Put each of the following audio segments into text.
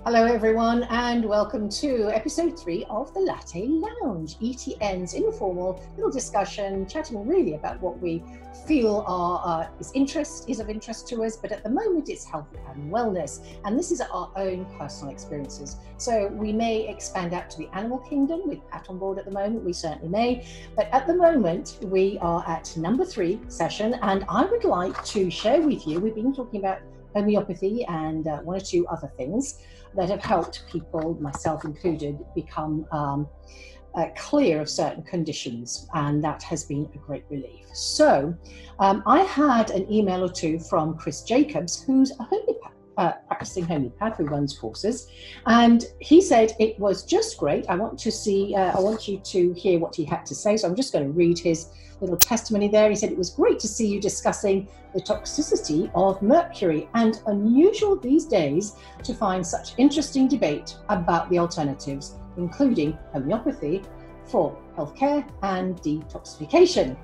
Hello everyone and welcome to episode 3 of the Latte Lounge, ETN's informal little discussion, chatting really about what we feel is of interest to us, but at the moment it's health and wellness, and this is our own personal experiences. So we may expand out to the animal kingdom with Pat on board at the moment, we certainly may, but at the moment we are at number 3 session, and I would like to share with you, we've been talking about homeopathy and one or two other things that have helped people, myself included, become clear of certain conditions, and that has been a great relief. So I had an email or two from Chris Jacobs, who's a practicing homeopath who runs courses, and he said it was just great. I want you to hear what he had to say, so I'm just going to read his little testimony there. He said it was great to see you discussing the toxicity of mercury, and unusual these days to find such interesting debate about the alternatives, including homeopathy for healthcare and detoxification.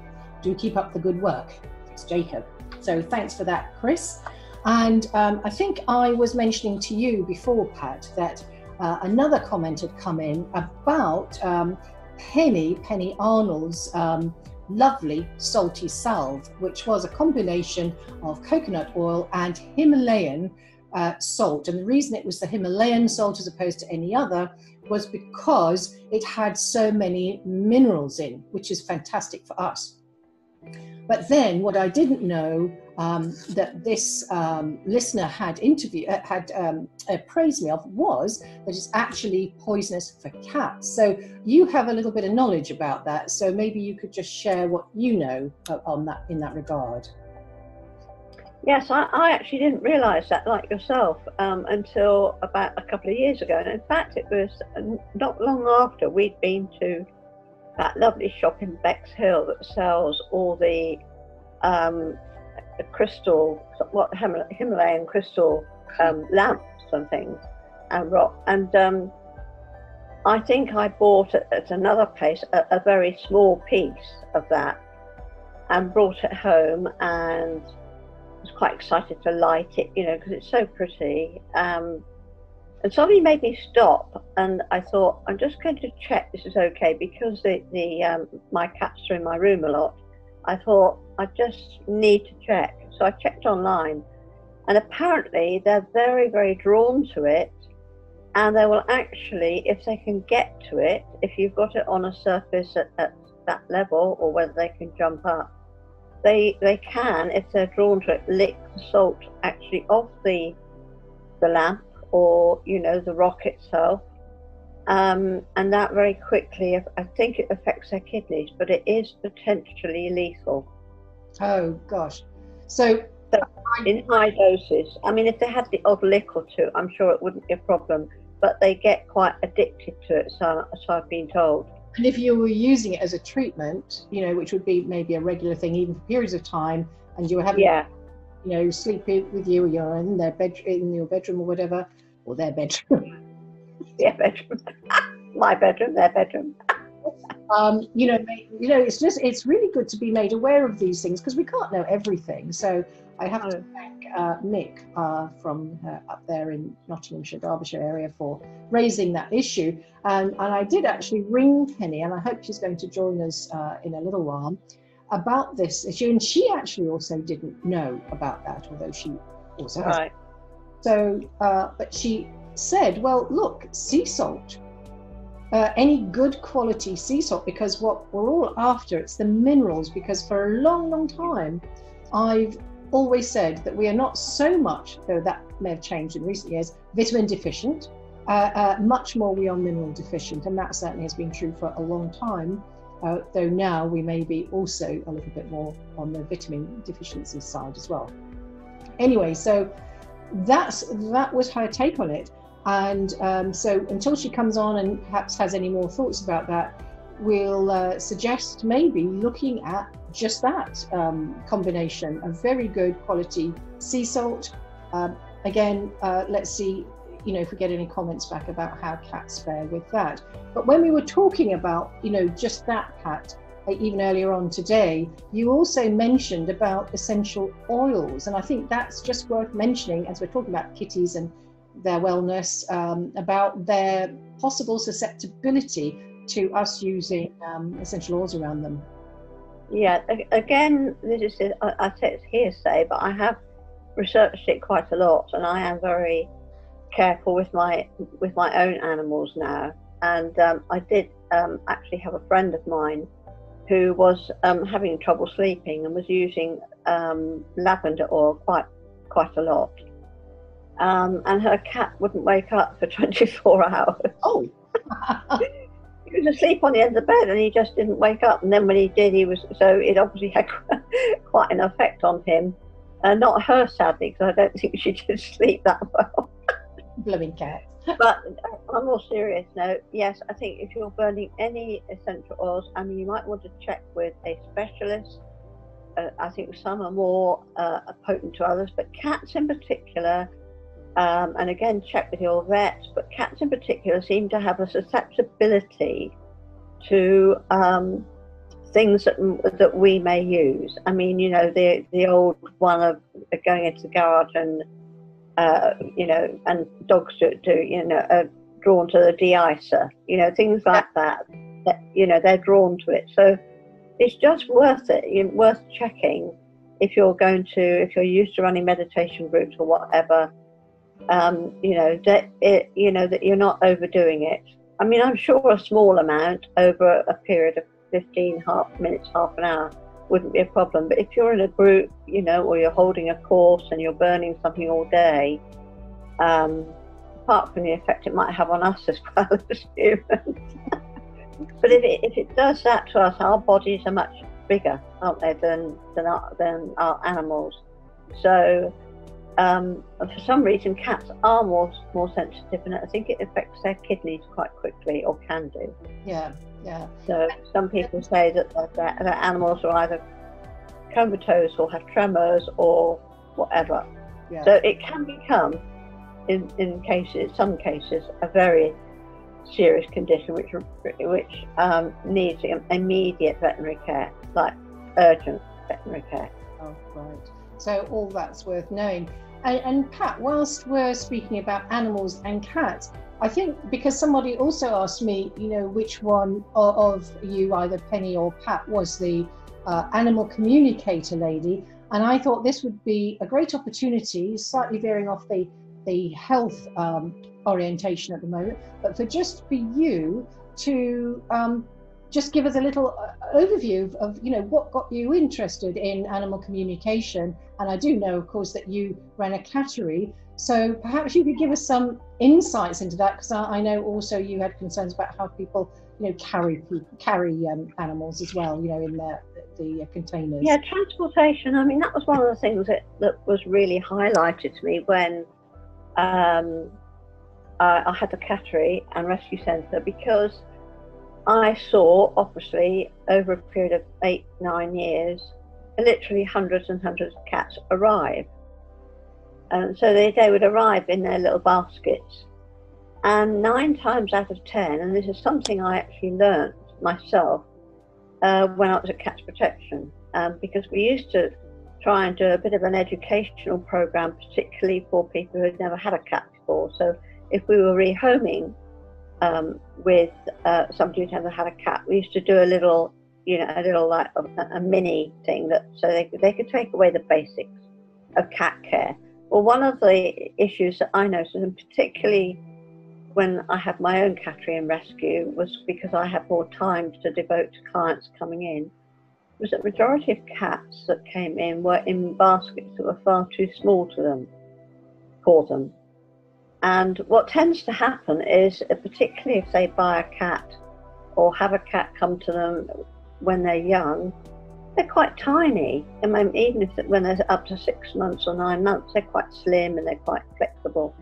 Do keep up the good work. It's Jacob. So thanks for that, Chris. And I think I was mentioning to you before, Pat, that another comment had come in about Penny Arnold's lovely salty salve, which was a combination of coconut oil and Himalayan salt. And the reason it was the Himalayan salt as opposed to any other was because it had so many minerals in, which is fantastic for us. But then what I didn't know that this listener had praised me of was that it's actually poisonous for cats. So you have a little bit of knowledge about that. So maybe you could just share what you know on that in that regard. Yes, I actually didn't realise that, like yourself, until about a couple of years ago. And in fact, it was not long after we'd been to that lovely shop in Bexhill that sells all the crystal, Himalayan crystal lamps and things and rock. And I think I bought at another place a very small piece of that and brought it home, and was quite excited to light it, because it's so pretty. And somebody made me stop, and I thought, I'm just going to check this is okay, because my cats are in my room a lot. I thought, I just need to check. So I checked online, and apparently they're very, very drawn to it, and they will actually, if they can get to it, if you've got it on a surface at that level, or whether they can jump up, they can, if they're drawn to it, lick the salt actually off the lamp, or the rock itself, and that very quickly, I think it affects their kidneys, but it is potentially lethal. Oh gosh. So in high doses, I mean, if they had the odd lick or two, I'm sure it wouldn't be a problem, but they get quite addicted to it, so I've been told. And if you were using it as a treatment, which would be maybe a regular thing, even for periods of time, and you were having sleep with you, or you're in their in your bedroom or whatever, or their bedroom. Yeah, bedroom. My bedroom, their bedroom. It's really good to be made aware of these things, because we can't know everything. So I have to thank Nick from up there in Nottinghamshire, Derbyshire area for raising that issue. And I did actually ring Penny, and I hope she's going to join us in a little while, about this issue. And she actually also didn't know about that, although she also has. Right. So, but she said, well, look, sea salt, any good quality sea salt, because what we're all after, it's the minerals, because for a long, long time, I've always said that we are not so much, though that may have changed in recent years, vitamin deficient, much more we are mineral deficient, and that certainly has been true for a long time, though now we may be also a little bit more on the vitamin deficiency side as well. Anyway, so that was her take on it. And so until she comes on and perhaps has any more thoughts about that, we'll suggest maybe looking at just that combination of very good quality sea salt. Again, let's see, if we get any comments back about how cats fare with that. But when we were talking about, just that, Pat, even earlier on today, you also mentioned about essential oils. And I think that's just worth mentioning as we're talking about kitties and their wellness, about their possible susceptibility to us using essential oils around them. Yeah, again, this is, I say it's hearsay, but I have researched it quite a lot, and I am very careful with my own animals now. And I did actually have a friend of mine who was having trouble sleeping and was using lavender oil quite a lot. And her cat wouldn't wake up for 24 hours. Oh. He was asleep on the end of the bed and he just didn't wake up. And then when he did, so it obviously had quite an effect on him. Not her, sadly, because I don't think she did sleep that well. Blooming cat. But on a more serious note, yes, I think if you're burning any essential oils, I mean, you might want to check with a specialist. I think some are more potent to others, but cats in particular, and again, check with your vet, but cats in particular seem to have a susceptibility to things that we may use. I mean, you know, the old one of going into the garage and, you know, and dogs do you know, are drawn to the de-icer, you know, things like that, you know, they're drawn to it. So it's just worth it, worth checking if you're used to running meditation groups or whatever. You know, that you're not overdoing it. I mean, I'm sure a small amount over a period of 15 minutes, half an hour wouldn't be a problem. But if you're in a group, you know, or you're holding a course and you're burning something all day, apart from the effect it might have on us as well as humans. But if it does that to us, our bodies are much bigger, aren't they, than our animals. So for some reason, cats are more sensitive, and I think it affects their kidneys quite quickly, or can do. Yeah, yeah. So some people say that animals are either comatose or have tremors or whatever. Yeah. So it can become, in some cases, a very serious condition which needs immediate veterinary care, like urgent veterinary care. Oh, right. So all that's worth knowing. And Pat, whilst we're speaking about animals and cats, I think because somebody also asked me, you know, which one of you, either Penny or Pat, was the animal communicator lady, and I thought this would be a great opportunity, slightly veering off the health orientation at the moment, but for you to just give us a little overview of, you know, what got you interested in animal communication. And I do know, of course, that you ran a cattery, so perhaps you could give us some insights into that, because I know also you had concerns about how people, you know, carry animals as well, you know, in the containers. Yeah, transportation. I mean, that was one of the things that was really highlighted to me when I had the cattery and rescue centre, because I saw, obviously, over a period of 8-9 years, literally hundreds and hundreds of cats arrive. And so they would arrive in their little baskets. And 9 times out of 10, and this is something I actually learned myself when I was at Cats Protection, because we used to try and do a bit of an educational program, particularly for people who had never had a cat before. So if we were rehoming with somebody who'd never had a cat, we used to do a little like a mini thing, that so they could take away the basics of cat care. Well, one of the issues that I noticed, and particularly when I had my own cattery and rescue, was because I had more time to devote to clients coming in, was that the majority of cats that came in were in baskets that were far too small for them. And what tends to happen is, particularly if they buy a cat or have a cat come to them when they're young, they're quite tiny. I mean, even when they're up to 6 months or 9 months, they're quite slim and they're quite flexible.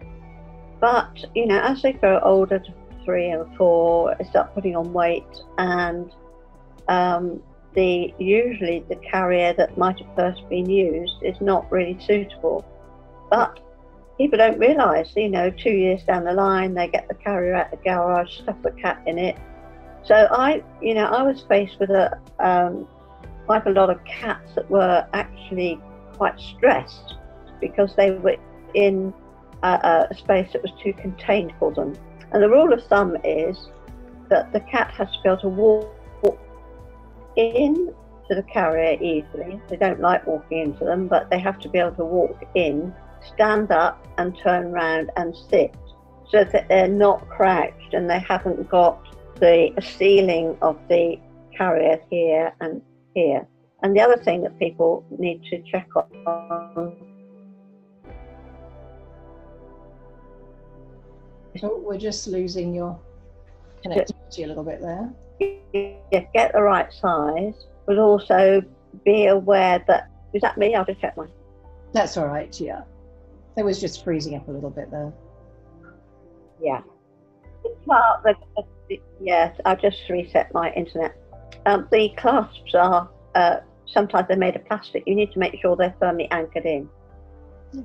But, you know, as they grow older to 3 and 4, they start putting on weight, and usually the carrier that might have first been used is not really suitable. But people don't realise, you know, 2 years down the line, they get the carrier out the garage, stuff the cat in it. So I was faced with quite a lot of cats that were actually quite stressed, because they were in a space that was too contained for them. And the rule of thumb is that the cat has to be able to walk in to the carrier easily. They don't like walking into them, but they have to be able to walk in, stand up and turn around and sit, so that they're not crouched and they haven't got the ceiling of the carrier here and here. And the other thing that people need to check on. So we're just losing your connectivity a little bit there. Get the right size, but also be aware that, is that me? I'll just check mine. That's all right, yeah. It was just freezing up a little bit there. Yeah. Well, yes, I'll just reset my internet. The clasps are, sometimes they're made of plastic. You need to make sure they're firmly anchored in.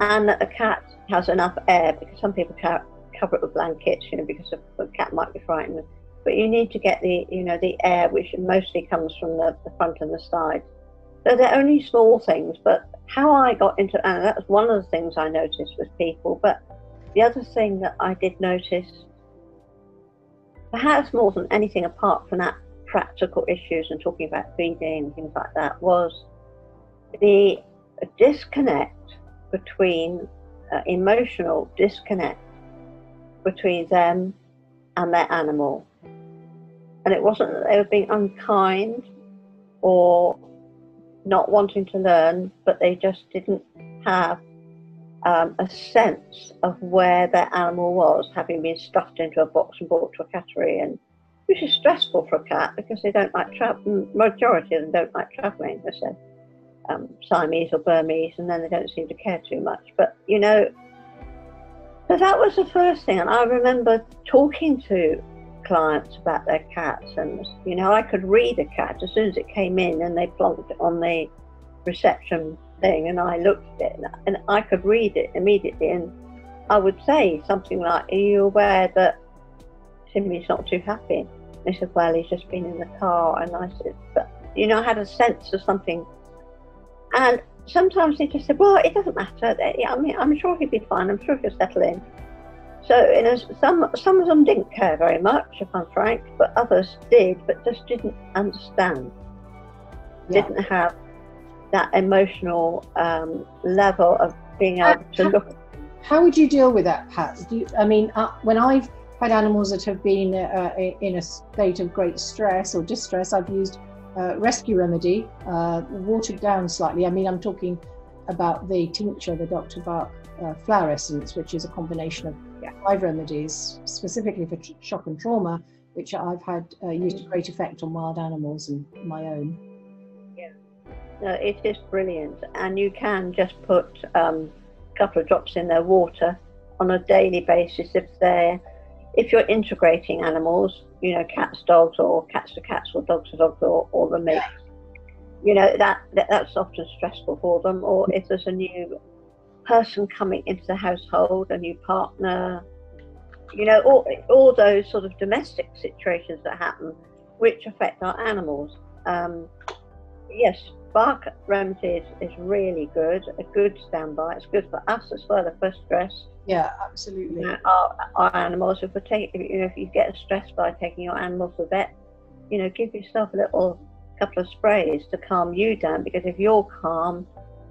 And that the cat has enough air, because some people cover it with blankets, because the cat might be frightened. But you need to get the air, which mostly comes from the front and the side. So they're only small things, but how I got into, and that's one of the things I noticed with people, but the other thing that I did notice, perhaps more than anything apart from that practical issues and talking about feeding and things like that, was the disconnect between, emotional disconnect between them and their animal. And it wasn't that they were being unkind or not wanting to learn, but they just didn't have a sense of where their animal was, having been stuffed into a box and brought to a cattery, and which is stressful for a cat because they don't like majority of them don't like travelling. They said Siamese or Burmese, and then they don't seem to care too much. But so that was the first thing. And I remember talking to clients about their cats, and I could read a cat as soon as it came in and they plonked it on the reception thing, and I looked at it and I could read it immediately, and I would say something like, "Are you aware that Timmy's not too happy?" And they said, "Well, he's just been in the car." And I said, "But I had a sense of something." And sometimes they just said, "Well, it doesn't matter. I mean, I'm sure he'll be fine. I'm sure he'll settle in." So some of them didn't care very much, if I'm frank, but others did, but just didn't understand. Yeah. Didn't have that emotional level of being able to look. How would you deal with that, Pat? When I've had animals that have been in a state of great stress or distress, I've used rescue remedy, watered down slightly. I'm talking about the tincture, the Dr. Bach flower essence, which is a combination of 5 remedies specifically for shock and trauma, which I've had used to great effect on wild animals and my own. Yeah, no, it is brilliant, and you can just put a couple of drops in their water on a daily basis if you're integrating animals, cats, dogs, or cats to cats, or dogs to dogs, or the mix. That's often stressful for them. Or if there's a new person coming into the household, a new partner, all those sort of domestic situations that happen, which affect our animals. Yes, bark remedy is really good, a good standby. It's good for us as well, for stress. Yeah, absolutely. Our animals, if you get stressed by taking your animal to the vet, give yourself a couple of sprays to calm you down, because if you're calm,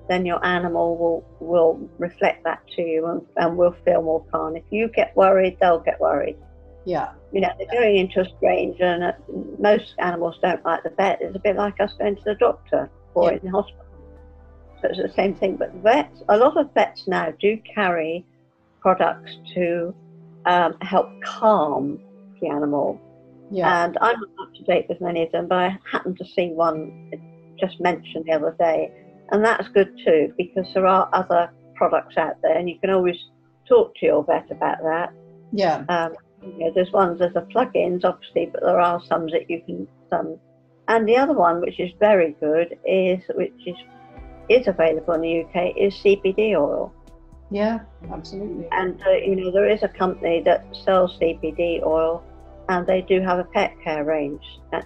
then your animal will reflect that to you and will feel more calm. If you get worried, they'll get worried. Yeah. They're going into a stranger, and most animals don't like the vet. It's a bit like us going to the doctor or in the hospital. So it's the same thing. But a lot of vets now do carry products to help calm the animal. Yeah. And I'm not up to date with many of them, but I happened to see one just mentioned the other day. And that's good too, because there are other products out there, and you can always talk to your vet about that. Yeah. There's the plug-ins, obviously, but there are some that you can. And the other one, which is very good, is available in the UK, is CBD oil. Yeah, absolutely. And there is a company that sells CBD oil, and they do have a pet care range,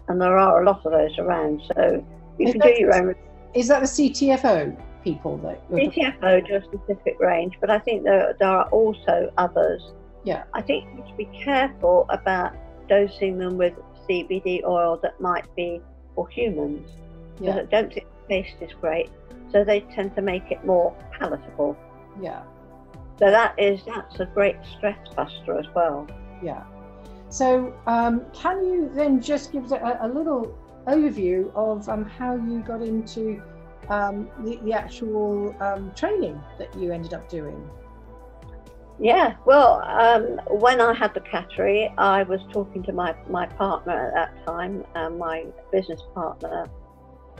and there are a lot of those around. So you can do your own. Is that the CTFO people that you're ETN&apos do a specific range, but I think there are also others. Yeah. I think you need to be careful about dosing them with CBD oil that might be for humans. Because I don't think the taste is great, so they tend to make it more palatable. Yeah. So that's a great stress buster as well. Yeah. So can you then just give us a little overview of how you got into the actual training that you ended up doing? Yeah, well, when I had the category, I was talking to my partner at that time, my business partner,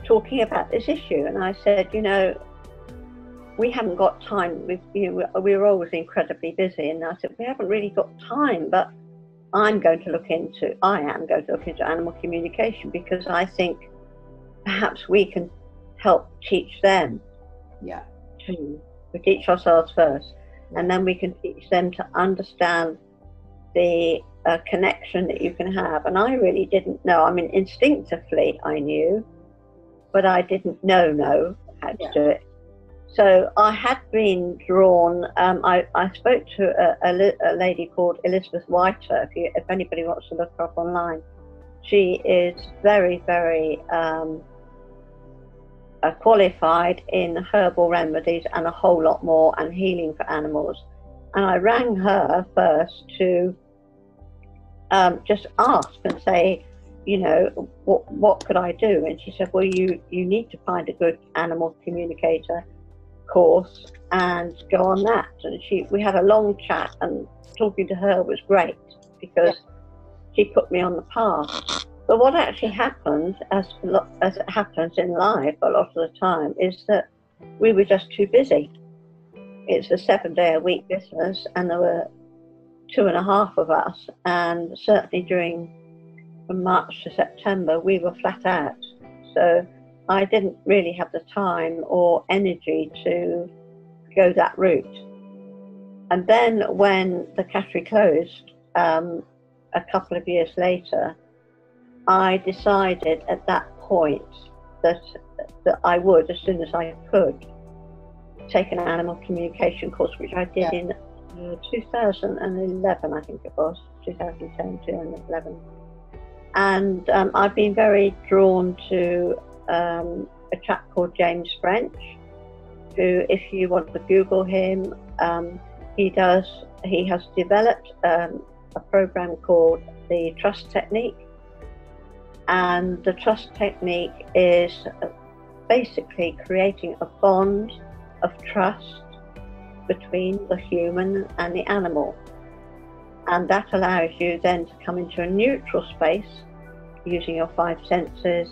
talking about this issue. And I said, you know, we haven't got time. We were always incredibly busy. And I said, we haven't really got time, but I am going to look into animal communication, because I think perhaps we can help teach them. Yeah. We teach ourselves first, and then we can teach them to understand the connection that you can have. And I really didn't know. I mean, instinctively I knew, but I didn't know how to do it. So I had been drawn. I spoke to a lady called Elizabeth Whiter. If anybody wants to look her up online, she is very, very qualified in herbal remedies and a whole lot more, and healing for animals. And I rang her first to just ask and say, you know, what could I do? And she said, well, you need to find a good animal communicator course and go on that. And we had a long chat, and talking to her was great, because she put me on the path. But what actually happens, as it happens in life a lot of the time, is that we were just too busy. It's a 7-day-a-week business, and there were 2.5 of us, and certainly from March to September we were flat out. So I didn't really have the time or energy to go that route. And then when the category closed a couple of years later, I decided at that point that I would, as soon as I could, take an animal communication course, which I did in 2011, I think it was, 2010, 2011. And I've been very drawn to a chap called James French, who, if you want to Google him, he has developed a program called the Trust Technique. And the trust technique is basically creating a bond of trust between the human and the animal. And that allows you then to come into a neutral space using your 5 senses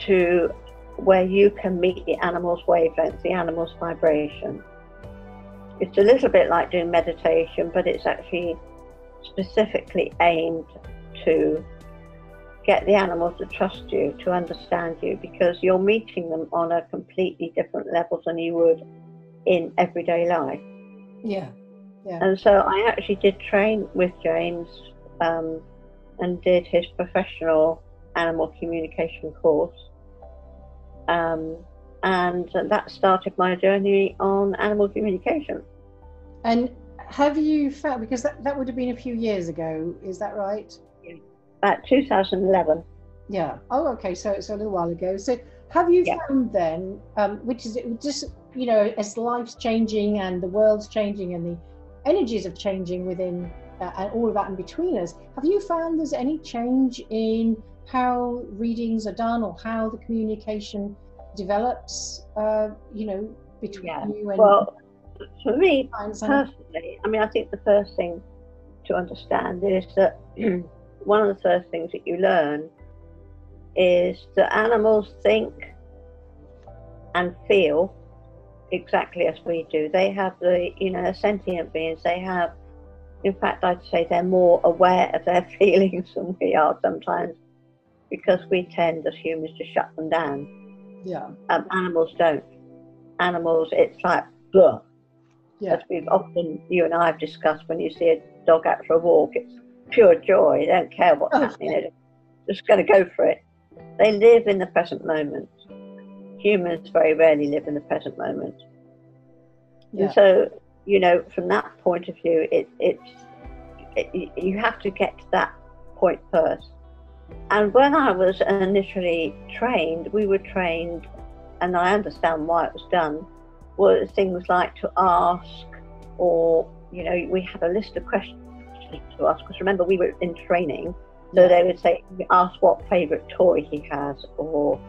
to where you can meet the animal's wavelength, the animal's vibration. It's a little bit like doing meditation, but it's actually specifically aimed to get the animal to trust you, to understand you, because you're meeting them on a completely different level than you would in everyday life. Yeah. And so I actually did train with James and did his professional animal communication course. And that started my journey on animal communication. And have you found, because that would have been a few years ago, is that right? About 2011. Yeah. Oh, okay. So it's a little while ago. So have you found then, which is just, you know, as life's changing and the world's changing and the energies are changing within and all of that in between us, have you found there's any change in how readings are done or how the communication develops, you know, between you and... Well, for me personally, I mean, I think the first thing to understand is that one of the first things that you learn is that animals think and feel exactly as we do. They have sentient beings. They have, in fact, I'd say they're more aware of their feelings than we are sometimes, because we tend as humans to shut them down. Yeah. Animals don't. Animals, it's like, blah. Yeah. As you and I have discussed, when you see a dog out for a walk, it's pure joy. They don't care what's happening. They're just going to go for it. They live in the present moment. humans very rarely live in the present moment. Yeah. And so, you know, from that point of view, you have to get to that point first. And when I was initially trained, we were trained, and I understand why it was done, were things like to ask, or, you know, we had a list of questions to ask, because remember, we were in training, so they would say, ask what favourite toy he has, or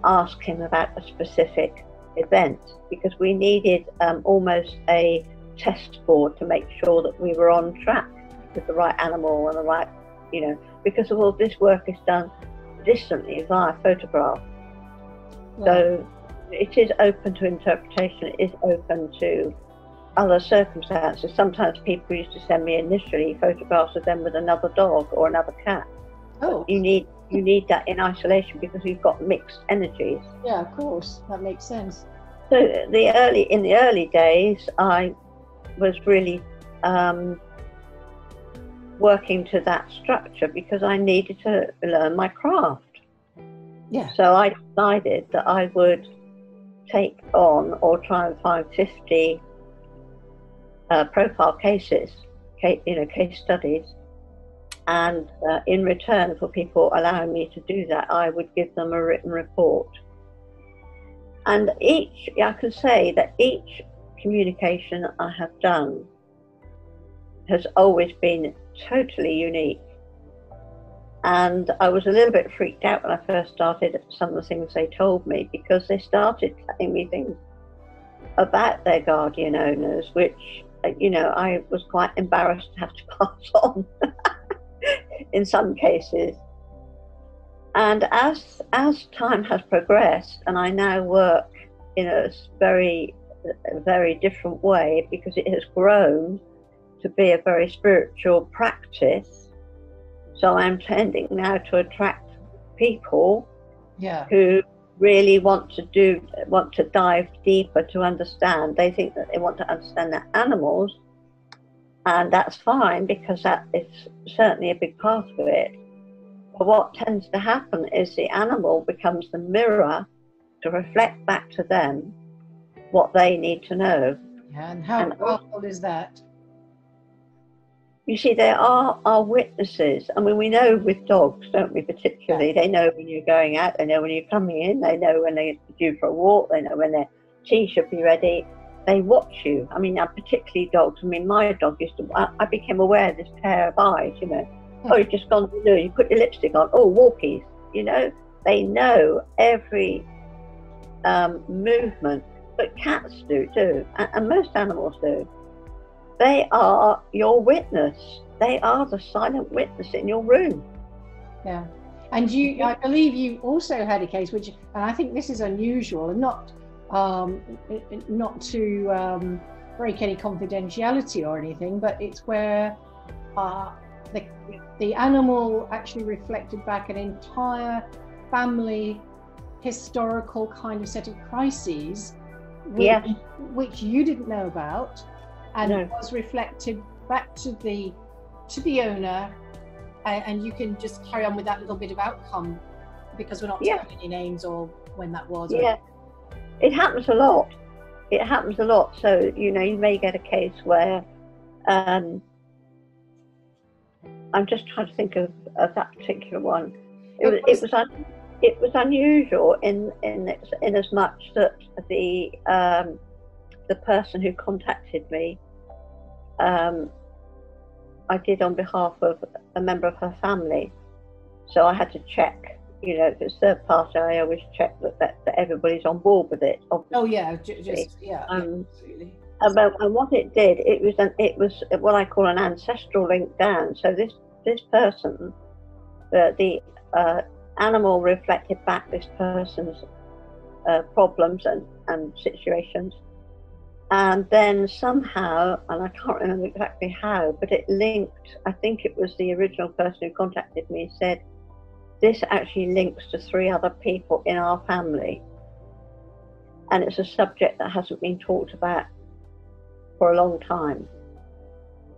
ask him about a specific event, because we needed almost a test board to make sure that we were on track with the right animal and the right, you know, because of all this work is done distantly via photograph. Right. So it is open to interpretation, it is open to other circumstances. Sometimes people used to send me initially photographs of them with another dog or another cat. Oh. But you need that in isolation because you've got mixed energies. Yeah, of course, that makes sense. So in the early days, I was really working to that structure because I needed to learn my craft. Yeah. So I decided that I would take on or try and find 50 profile cases, case studies, and in return for people allowing me to do that, I would give them a written report. And I can say that each communication I have done has always been totally unique. And I was a little bit freaked out when I first started at some of the things they told me, because they started telling me things about their guardian owners, which, you know, I was quite embarrassed to have to pass on in some cases. And as time has progressed, and I now work in a very different way, because it has grown to be a very spiritual practice. So I'm tending now to attract people who really want to dive deeper to understand. They think that they want to understand their animals, and that's fine, because that is certainly a big part of it. But what tends to happen is the animal becomes the mirror to reflect back to them what they need to know. Yeah, and how powerful is that? You see, they are our witnesses. I mean, we know with dogs, don't we, particularly? Yeah. They know when you're going out, they know when you're coming in, they know when they're due for a walk, they know when their tea should be ready. They watch you. I mean, particularly dogs. I mean, my dog I became aware of this pair of eyes, you know. Oh, you've just gone to do, you put your lipstick on. Oh, walkies, you know. They know every movement, but cats do too, and most animals do. They are your witness. They are the silent witness in your room. Yeah. And I believe you also had a case which, and I think this is unusual, and not to break any confidentiality or anything, but it's where the animal actually reflected back an entire family historical kind of set of crises, which you didn't know about. And it was reflected back to the owner, and you can just carry on with that little bit of outcome, because we're not telling any names or when that was. Yeah, it happens a lot. It happens a lot. So, you know, you may get a case where I'm just trying to think of that particular one. It was unusual in as much that the person who contacted me, I did on behalf of a member of her family. So I had to check, you know, if it's third party, I always check that everybody's on board with it. Obviously. Oh yeah, absolutely. And what it did, it was what I call an ancestral link down. So this person, the animal reflected back this person's problems and situations. And then somehow, and I can't remember exactly how, but it linked, I think it was the original person who contacted me, said, this actually links to 3 other people in our family. And it's a subject that hasn't been talked about for a long time.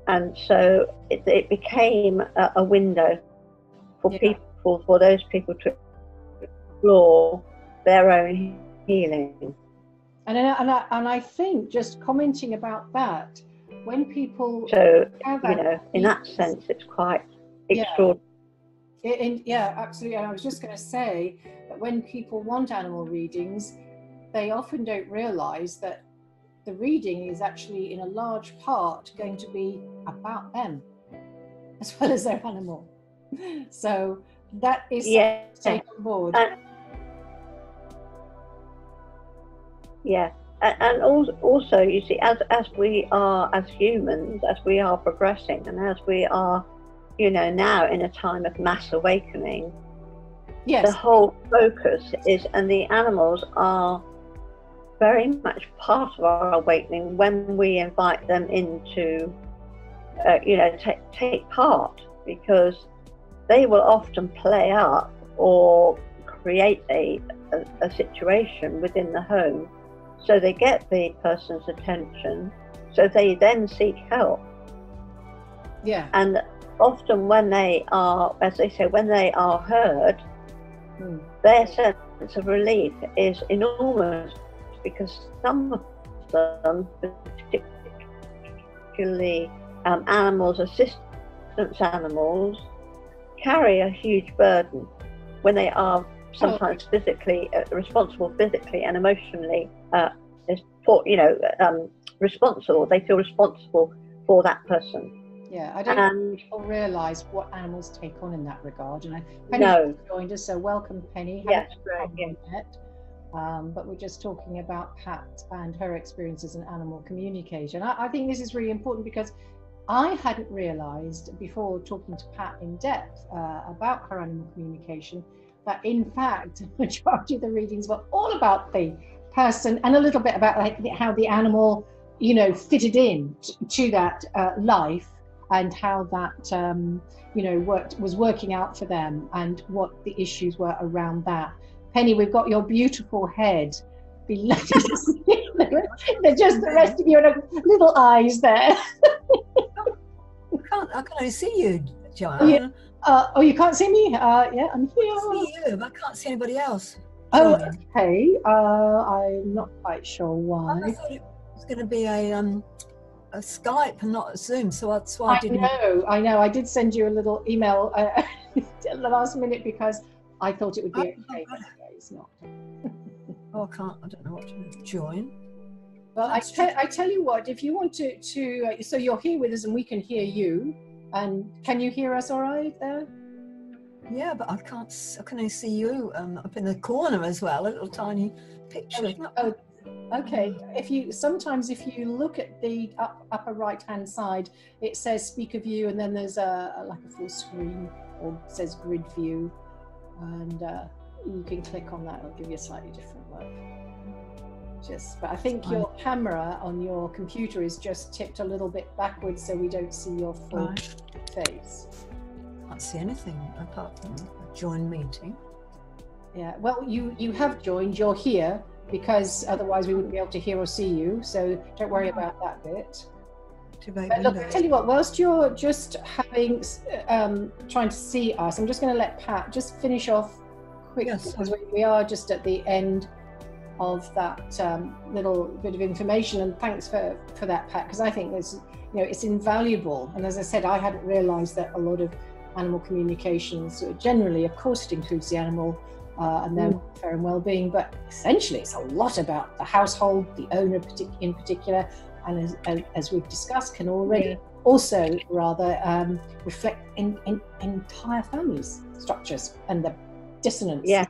And so it became a window for people, for those people to explore their own healing. And I think, just commenting about that, when people So, have you know, in that sense, it's quite extraordinary. Yeah, absolutely. And I was just going to say that when people want animal readings, they often don't realize that the reading is actually in a large part going to be about them as well as their animal. So that is something to take on board. And also, you see, as we are, as humans, as we are progressing, and as we are, you know, now in a time of mass awakening, the whole focus is, and the animals are very much part of our awakening when we invite them into, you know, take part, because they will often play up or create a situation within the home, so they get the person's attention, so they then seek help. And often when they are, as they say, when they are heard, their sense of relief is enormous, because some of them, particularly animals, assistance animals, carry a huge burden when they are sometimes physically responsible, physically and emotionally, you know, responsible. They feel responsible for that person. Yeah, I don't think people realise what animals take on in that regard. And Penny has joined us, so welcome, Penny. Yes, great. But we're just talking about Pat and her experience as an animal communicator. And I think this is really important, because I hadn't realised before talking to Pat in depth about her animal communication that in fact the majority of the readings were all about the person and a little bit about how the animal, you know, fitted in to that life, and how that you know, was working out for them, and what the issues were around that. Penny, we've got your beautiful head below. They're just the rest of your little eyes there. I can only see you, Joanna. Oh, you can't see me? Yeah, I'm here. I see you, but I can't see anybody else. Oh, okay. I'm not quite sure why. I thought it was going to be a Skype and not a Zoom, so that's why I didn't. I know. I did send you a little email at the last minute, because I thought it would be okay, but it's not. Oh, I don't know what to join. Well, I tell you what, if you want to so you're here with us and we can hear you, and can you hear us all right there? Yeah, but I can only see you up in the corner as well, a little tiny picture. Oh, okay. Sometimes if you look at the upper right hand side, it says speaker view, and then there's like a full screen, or it says grid view, and you can click on that. It'll give you a slightly different look. But I think your camera on your computer is just tipped a little bit backwards, so we don't see your full face. Can't see anything apart from a join meeting. Yeah, well, you have joined. You're here, because otherwise we wouldn't be able to hear or see you. So don't worry about that bit. But look, I tell you what. Whilst you're just trying to see us, I'm just going to let Pat just finish off quickly, because we are just at the end of that little bit of information, and thanks for that, Pat, because I think it's, you know, it's invaluable. And as I said, I hadn't realised that a lot of animal communications generally, of course, it includes the animal and their welfare and well-being, but essentially it's a lot about the household, the owner in particular, and as we've discussed, can already also rather reflect in entire families' structures and the dissonance. Yeah.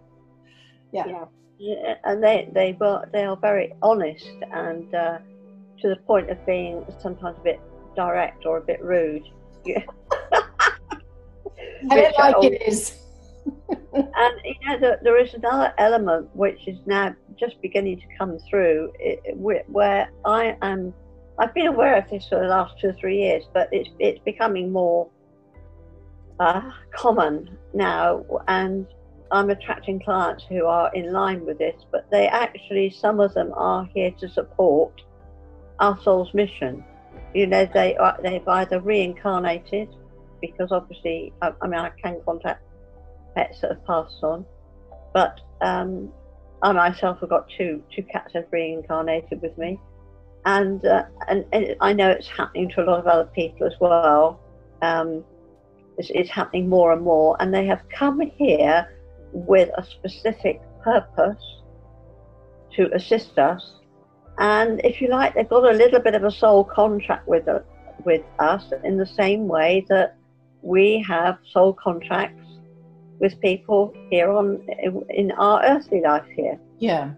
And they are very honest, and to the point of being sometimes a bit direct or a bit rude. Yeah. I don't like it is. And you know, there is another element which is now just beginning to come through, where I've been aware of this for the last 2 or 3 years, but it's becoming more common now, and I'm attracting clients who are in line with this, but they actually, some of them are here to support our soul's mission. You know, they've either reincarnated, because obviously, I mean, I can contact pets that have passed on, but I myself have got two cats that have reincarnated with me, and I know it's happening to a lot of other people as well. It's happening more and more, and they have come here with a specific purpose to assist us. And if you like, they've got a little bit of a soul contract with us, in the same way that we have soul contracts with people here in our earthly life here. Yeah.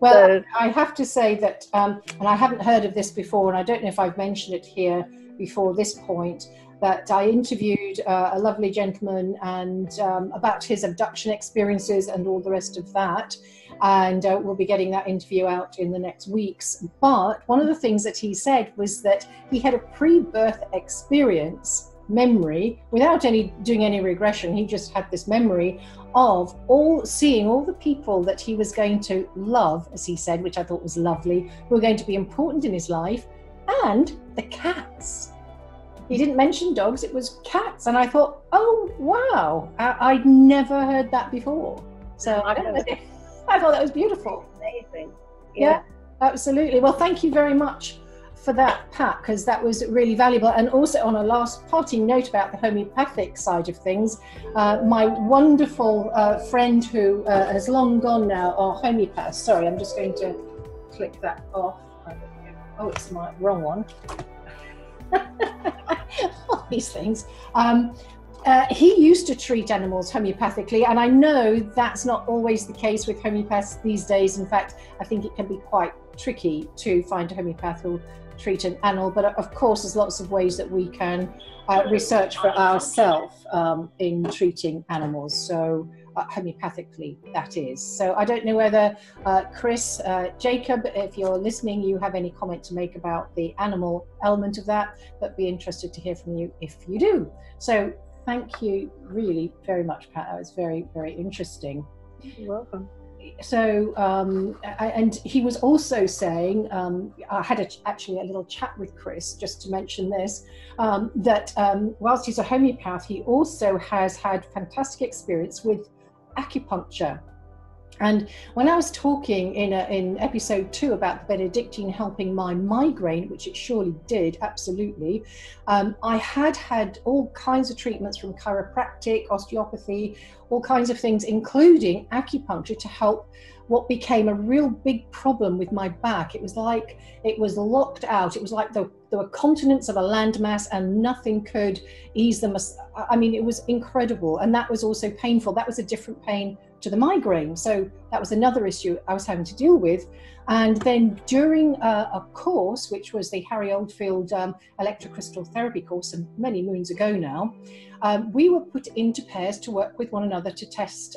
Well, so, I have to say that, and I haven't heard of this before, and I don't know if I've mentioned it here before this point, that I interviewed a lovely gentleman and about his abduction experiences and all the rest of that. And we'll be getting that interview out in the next weeks. But one of the things that he said was that he had a pre-birth experience memory without doing any regression. He just had this memory of seeing all the people that he was going to love, as he said, which I thought was lovely, who were going to be important in his life, and the cats. He didn't mention dogs, it was cats. And I thought, oh, wow, I'd never heard that before. So I thought that was beautiful. Amazing. Yeah, absolutely. Well, thank you very much for that, Pat, because that was really valuable. And also, on a last parting note about the homeopathic side of things, my wonderful friend who has long gone now, our homeopath, sorry, I'm just going to click that off. Oh, it's my wrong one. All these things. He used to treat animals homeopathically, and I know that's not always the case with homeopaths these days. In fact, I think it can be quite tricky to find a homeopath who'll treat an animal, but of course there's lots of ways that we can research for ourselves in treating animals, so homeopathically, that is. So I don't know whether Chris, Jacob, if you're listening, you have any comment to make about the animal element of that, but be interested to hear from you if you do. So thank you really very much, Pat. That was very, very interesting. You're welcome. So, and he was also saying, I had actually a little chat with Chris, just to mention this, that whilst he's a homeopath, he also has had fantastic experience with acupuncture. And when I was talking in episode 2 about the Benedictine helping my migraine, which it surely did, absolutely, I had all kinds of treatments from chiropractic, osteopathy, all kinds of things, including acupuncture, to help what became a real big problem with my back. It was like it was locked out. It was like there were continents of a landmass and nothing could ease them. I mean, it was incredible. And that was also painful. That was a different pain to the migraine. So that was another issue I was having to deal with. And then during a course, which was the Harry Oldfield electrocrystal therapy course, many moons ago now, we were put into pairs to work with one another to test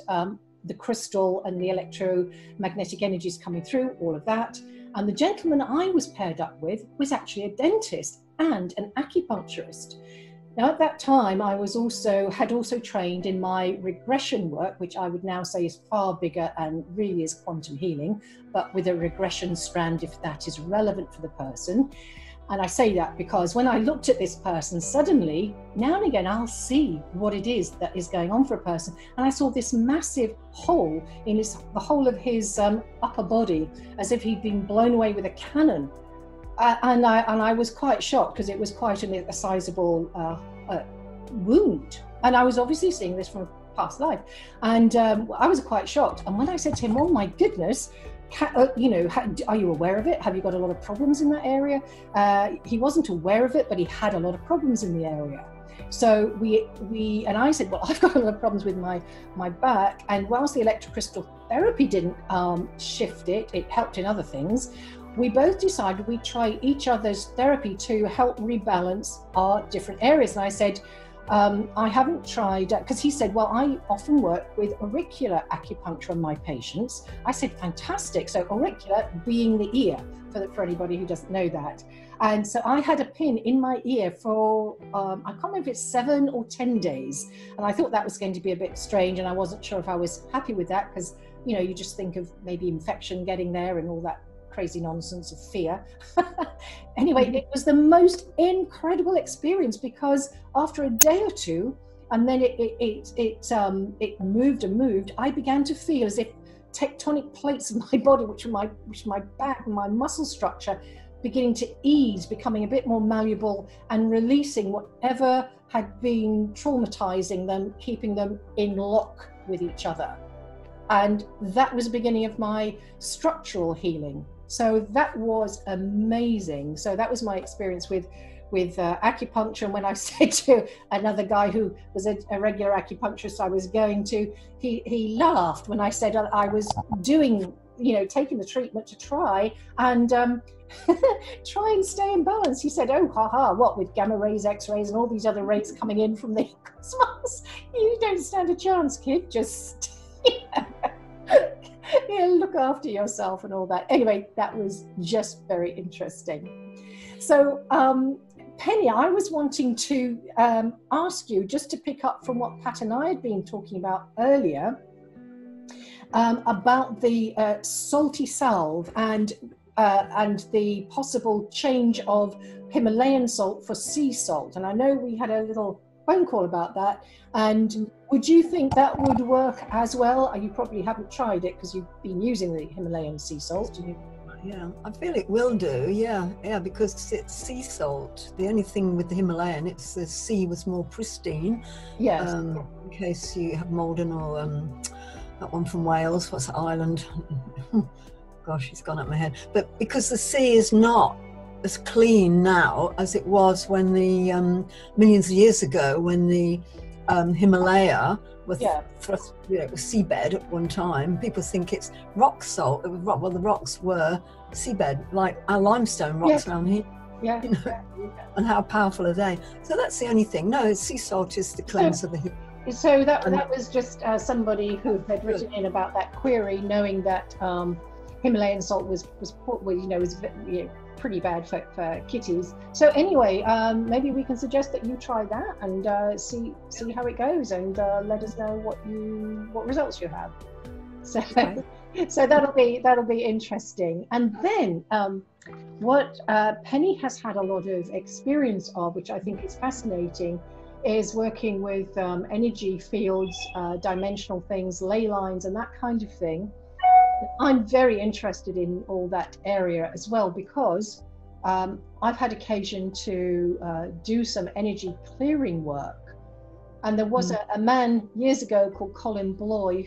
the crystal and the electromagnetic energies coming through, all of that. And the gentleman I was paired up with was actually a dentist and an acupuncturist. Now, at that time, I had also trained in my regression work, which I would now say is far bigger and really is quantum healing, but with a regression strand, if that is relevant for the person. And I say that because when I looked at this person, suddenly, now and again, I'll see what it is that is going on for a person. And I saw this massive hole in the whole of his upper body, as if he'd been blown away with a cannon. And I was quite shocked, because it was quite a sizable wound. And I was obviously seeing this from a past life. And I was quite shocked. And when I said to him, oh my goodness, are you aware of it? Have you got a lot of problems in that area? He wasn't aware of it, but he had a lot of problems in the area. So and I said, well, I've got a lot of problems with my back. And whilst the electrocrystal therapy didn't shift it, it helped in other things. We both decided we'd try each other's therapy to help rebalance our different areas. And I said, I haven't tried, because he said, well, I often work with auricular acupuncture on my patients. I said, fantastic. So auricular being the ear, for anybody who doesn't know that. And so I had a pin in my ear for, I can't remember if it's 7 or 10 days. And I thought that was going to be a bit strange. And I wasn't sure if I was happy with that, because, you just think of maybe infection getting there and all that crazy nonsense of fear. Anyway, it was the most incredible experience, because after a day or two, and then it moved and moved, I began to feel as if tectonic plates of my body, which are my back and my muscle structure, beginning to ease, becoming a bit more malleable, and releasing whatever had been traumatizing them, keeping them in lock with each other. And that was the beginning of my structural healing. So that was amazing. So that was my experience with acupuncture. And when I said to another guy who was a regular acupuncturist I was going to, he laughed when I said I was doing, taking the treatment to try and try and stay in balance. He said, oh, haha, what with gamma rays, X-rays, and all these other rays coming in from the cosmos? You don't stand a chance, kid. Just look after yourself and all that. Anyway, that was just very interesting. So, Penny, I was wanting to ask you, just to pick up from what Pat and I had been talking about earlier, about the salty salve and the possible change of Himalayan salt for sea salt. And I know we had a little phone call about that. And would you think that would work as well? You probably haven't tried it because you've been using the Himalayan sea salt. Yeah, I feel it will do. Yeah, because it's sea salt. The only thing with the Himalayan, it's the sea was more pristine. Yes. In case you have Malden or that one from Wales, what's the island? Gosh, it's gone up my head. But because the sea is not as clean now as it was when the millions of years ago, when the Himalaya was thrust, it was seabed at one time. People think it's rock salt. It was rock. Well, the rocks were seabed, like our limestone rocks around here. Yeah. And how powerful are they? So that's the only thing. No, sea salt is the cleanse of the Himalaya. So that was just somebody who had written in about that query, knowing that Himalayan salt was pretty bad for kitties. So anyway, maybe we can suggest that you try that and see how it goes, and let us know what results you have. So okay. So that'll be interesting. And then what Penny has had a lot of experience of, which I think is fascinating, is working with energy fields, dimensional things, ley lines, and that kind of thing. I'm very interested in all that area as well, because I've had occasion to do some energy clearing work. And there was a man years ago called Colin Bloy,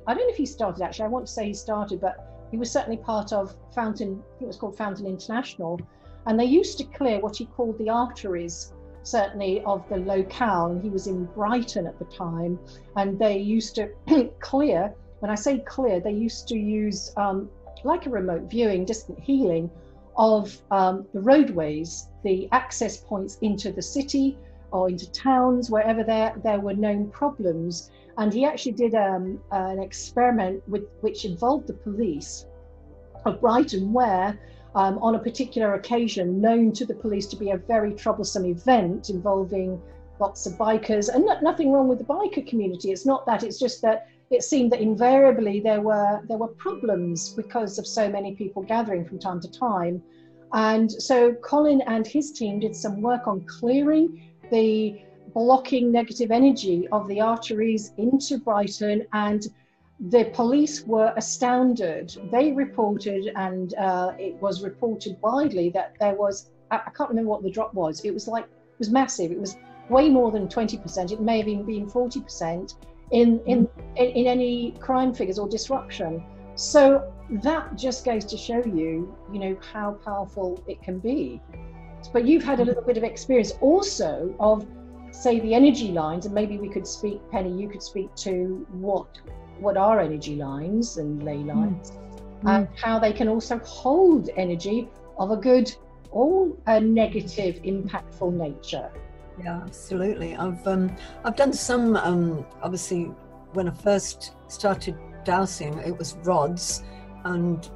I don't know if he started actually, I want to say he started, but he was certainly part of Fountain, I think it was called Fountain International. And they used to clear what he called the arteries, certainly of the locale. And he was in Brighton at the time. And they used to clear. When I say clear, they used to use like a remote viewing, distant healing of the roadways, the access points into the city or into towns, wherever there were known problems. And he actually did an experiment which involved the police of Brighton, where on a particular occasion, known to the police to be a very troublesome event involving lots of bikers, and nothing wrong with the biker community. It's not that, it's just that it seemed that invariably there were problems because of so many people gathering from time to time. And so Colin and his team did some work on clearing the blocking negative energy of the arteries into Brighton, and the police were astounded. They reported, and it was reported widely, that there was, I can't remember what the drop was. It was massive. It was way more than 20%. It may have even been 40%. In any crime figures or disruption. So that just goes to show you, how powerful it can be. But you've had a little bit of experience also of, say, the energy lines, and maybe we could speak, Penny, you could speak to what are energy lines and ley lines, and how they can also hold energy of a good or a negative, impactful nature. Yeah, absolutely. I've done some, obviously, when I first started dowsing, it was rods, and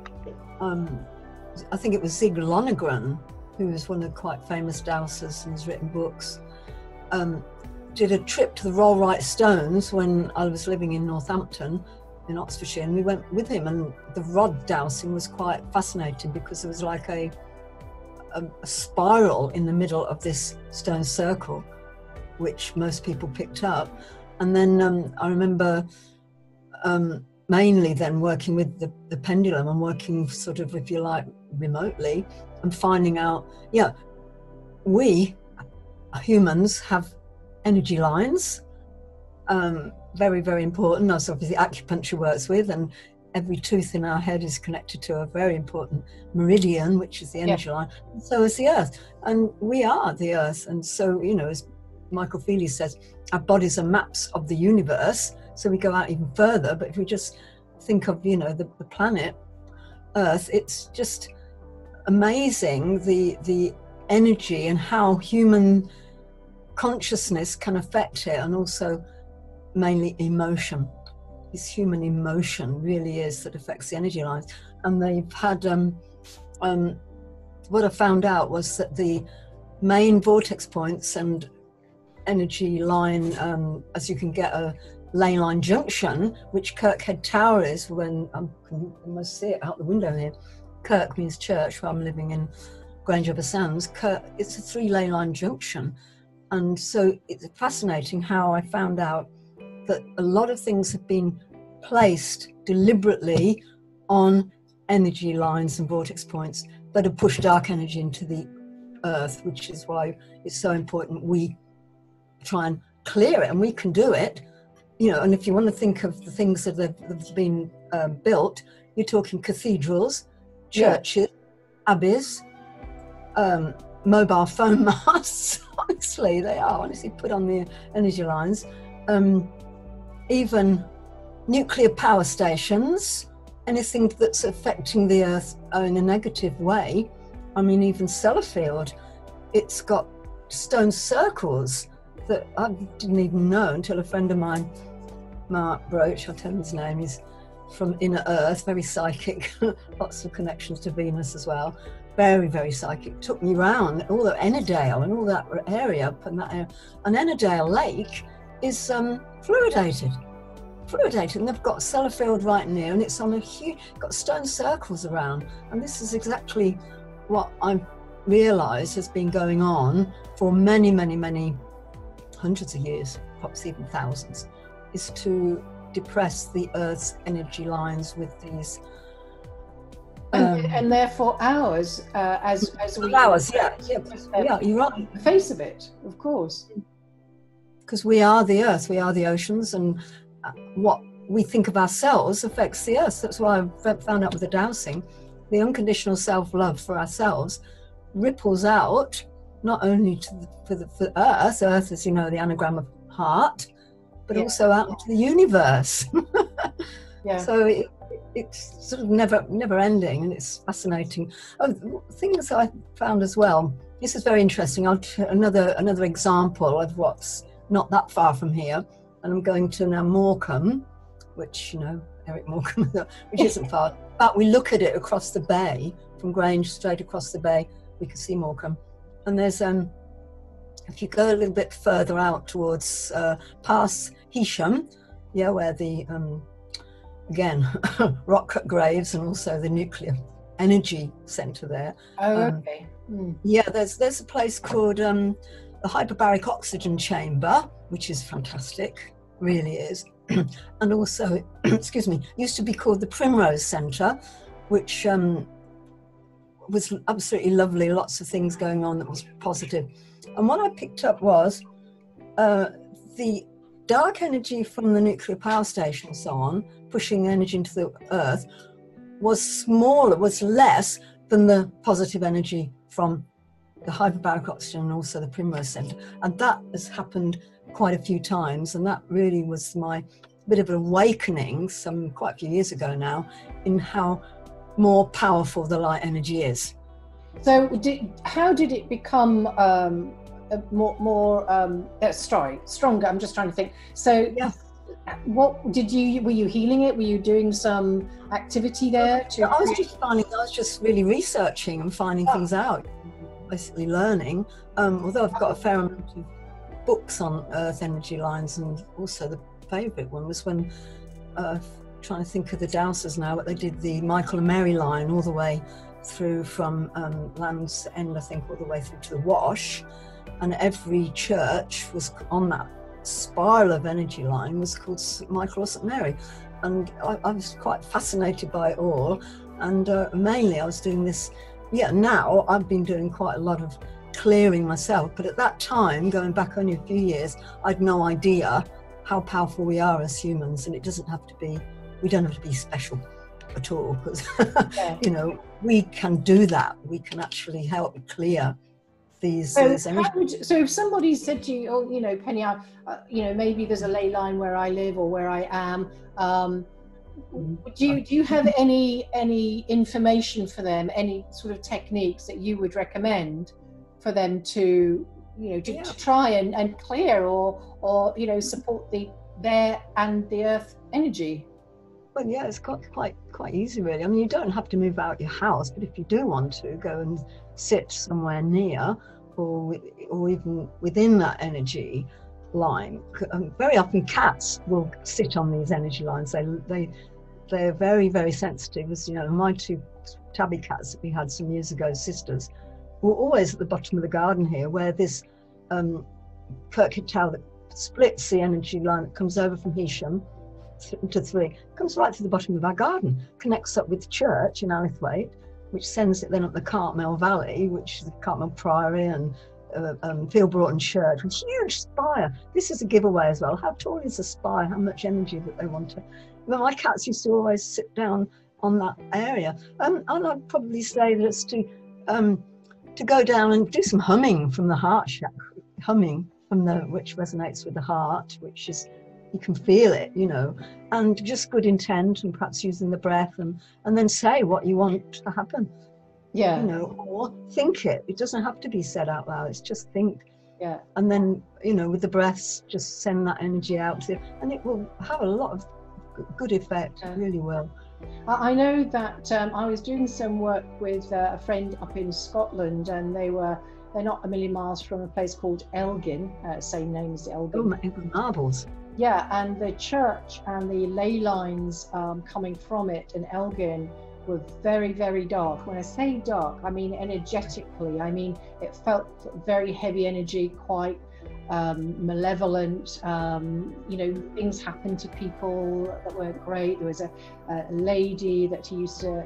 I think it was Zig Lonergan, who was one of the quite famous dowsers and has written books, did a trip to the Rollright Stones when I was living in Northampton in Oxfordshire, and we went with him, and the rod dowsing was quite fascinating because there was like a spiral in the middle of this stone circle, which most people picked up. And then I remember mainly then working with the pendulum and working sort of, if you like, remotely, and finding out, yeah, we humans have energy lines, very, very important. That's obviously acupuncture works with, and every tooth in our head is connected to a very important meridian, which is the energy line. And so is the earth, and we are the earth. And so, you know, as Michael Feely says, our bodies are maps of the universe. So we go out even further. But if we just think of, you know, the planet Earth, it's just amazing the energy and how human consciousness can affect it, and also mainly emotion. It's human emotion really is that affects the energy lines. And they've had what I found out was that the main vortex points and energy line, as you can get a ley line junction, which Kirkhead Tower is, when I can almost see it out the window here. Kirk means church, where I'm living in Grange-over-Sands. Kirk, it's a 3 ley line junction. And so it's fascinating how I found out that a lot of things have been placed deliberately on energy lines and vortex points that have pushed dark energy into the earth, which is why it's so important we try and clear it, and we can do it. You know, and if you want to think of the things that have been built, you're talking cathedrals, churches, abbeys, mobile phone masts. Honestly, they are honestly put on the energy lines. Even nuclear power stations, anything that's affecting the earth in a negative way. I mean, even Sellafield, it's got stone circles that I didn't even know until a friend of mine, Mark Broach, I'll tell him his name, he's from Inner Earth, very psychic, lots of connections to Venus as well, very, very psychic, took me round all the Ennerdale and all that area up in that area. And Ennerdale Lake is fluoridated, and they've got Sellafield right near, and it's on a huge, got stone circles around. And this is exactly what I've realised has been going on for many, many, many hundreds of years, perhaps even thousands, is to depress the Earth's energy lines with these. And therefore ours, as we ours, yeah, you're right. The face of it, of course. Because we are the Earth, we are the oceans, and what we think of ourselves affects the Earth. That's why I found out with the dowsing, the unconditional self-love for ourselves ripples out not only to for Earth, as you know, the anagram of heart, but also out into the universe. So it's sort of never ending, and it's fascinating. Things I found as well, this is very interesting. Another example of what's not that far from here, and I'm going to now Morecambe, which, you know, Eric Morecambe, which isn't far, but we look at it across the bay, from Grange straight across the bay, we can see Morecambe. And there's, if you go a little bit further out towards past Heysham, where the, again, rock cut graves and also the nuclear energy centre there. Okay. Yeah, there's a place called the hyperbaric oxygen chamber, which is fantastic, really is. And also, excuse me, used to be called the Primrose Centre, which was absolutely lovely, lots of things going on that was positive. And what I picked up was the dark energy from the nuclear power station and so on, pushing energy into the earth, was smaller, was less than the positive energy from the hyperbaric oxygen and also the Primrose Centre. And that has happened quite a few times, and that really was my bit of an awakening quite a few years ago now, in how more powerful the light energy is. So how did it become stronger? I'm just trying to think. So what were you healing it? Were you doing some activity there? I was just really researching and finding things out, basically learning. Although I've got a fair amount of books on earth energy lines, and also the favourite one was when, trying to think of the dowsers now, but they did the Michael and Mary line all the way through from Land's End, I think, all the way through to the Wash, and every church was on that spiral of energy line was called St Michael or St Mary. and I was quite fascinated by it all. And mainly I was doing this, now I've been doing quite a lot of clearing myself, but at that time, going back only a few years, I'd no idea how powerful we are as humans, and it doesn't have to be, we don't have to be special at all, because we can do that. We can actually help clear these energies. So if somebody said to you, oh, Penny, maybe there's a ley line where I live or where I am, do you have any information for them, any sort of techniques that you would recommend for them to try and clear or support their and the earth energy? Well, yeah, it's quite easy, really. I mean, you don't have to move out your house, but if you do want to, go and sit somewhere near or even within that energy line. Very often cats will sit on these energy lines. They're very, very sensitive. As you know, my two tabby cats that we had some years ago, sisters, were always at the bottom of the garden here, where this Kirkhead tower that splits the energy line that comes over from Hesham to 3, comes right to the bottom of our garden, connects up with the church in Alithwaite, which sends it then up the Cartmel Valley, which is the Cartmel Priory and Field Broughton Church, with huge spire. This is a giveaway as well. How tall is the spire? How much energy that they want to... Well, my cats used to always sit down on that area. And I'd probably say that it's to go down and do some humming from the heart chakra, which resonates with the heart, which is, you can feel it, and just good intent, and perhaps using the breath and then say what you want to happen. Or think it. It doesn't have to be said out loud. It's just think. Yeah. And then, with the breaths, just send that energy out to, and it will have a lot of good effect. It really will. I know that I was doing some work with a friend up in Scotland, and they're not a million miles from a place called Elgin, same name as Elgin. Oh, marbles. Yeah, and the church and the ley lines coming from it in Elgin were very, very dark. When I say dark, I mean energetically. I mean, it felt very heavy energy, quite malevolent. Things happened to people that weren't great. There was a lady that he used to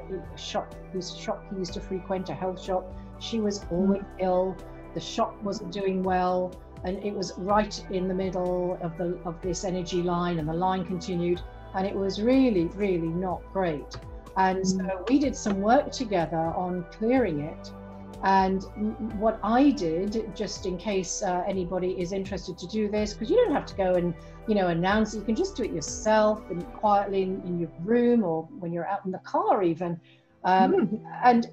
frequent, a health shop. She was always ill. The shop wasn't doing well, and it was right in the middle of this energy line, and the line continued, and it was really, really not great. And so we did some work together on clearing it. And what I did, just in case anybody is interested to do this, because you don't have to go and announce it, you can just do it yourself and quietly in your room or when you're out in the car even. And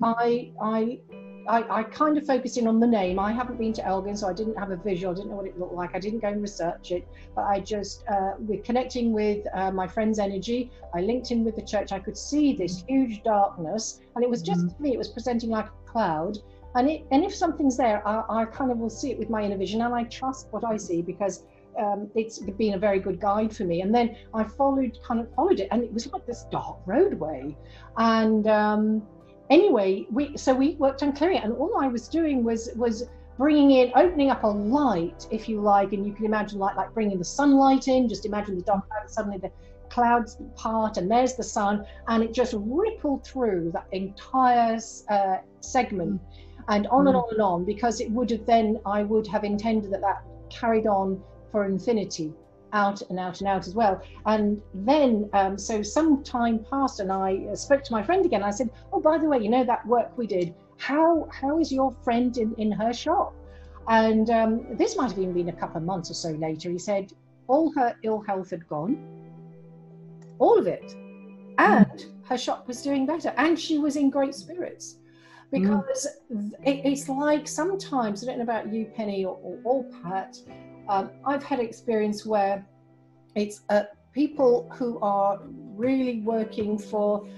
I kind of focused in on the name. I haven't been to Elgin, so I didn't have a visual. I didn't know what it looked like. I didn't go and research it, but I just, with connecting with my friend's energy, I linked in with the church. I could see this huge darkness, and it was just to me, it was presenting like a cloud. And if something's there, I kind of will see it with my inner vision, and I trust what I see because it's been a very good guide for me. And then I followed it, and it was like this dark roadway. And anyway, we worked on clearing it, and all I was doing was opening up a light, if you like, and you can imagine like bringing the sunlight in. Just imagine the dark cloud, suddenly the clouds part, and there's the sun, and it just rippled through that entire segment, and on and on and on, because it would have then, I would have intended that carried on for infinity, out and out and out as well. And then so some time passed, and I spoke to my friend again. I said, oh, by the way, that work we did, how is your friend in her shop? And this might have even been a couple of months or so later. He said all her ill health had gone, all of it, and her shop was doing better, and she was in great spirits. Because it's like sometimes, I don't know about you, Penny, or Pat, I've had experience where it's people who are really working for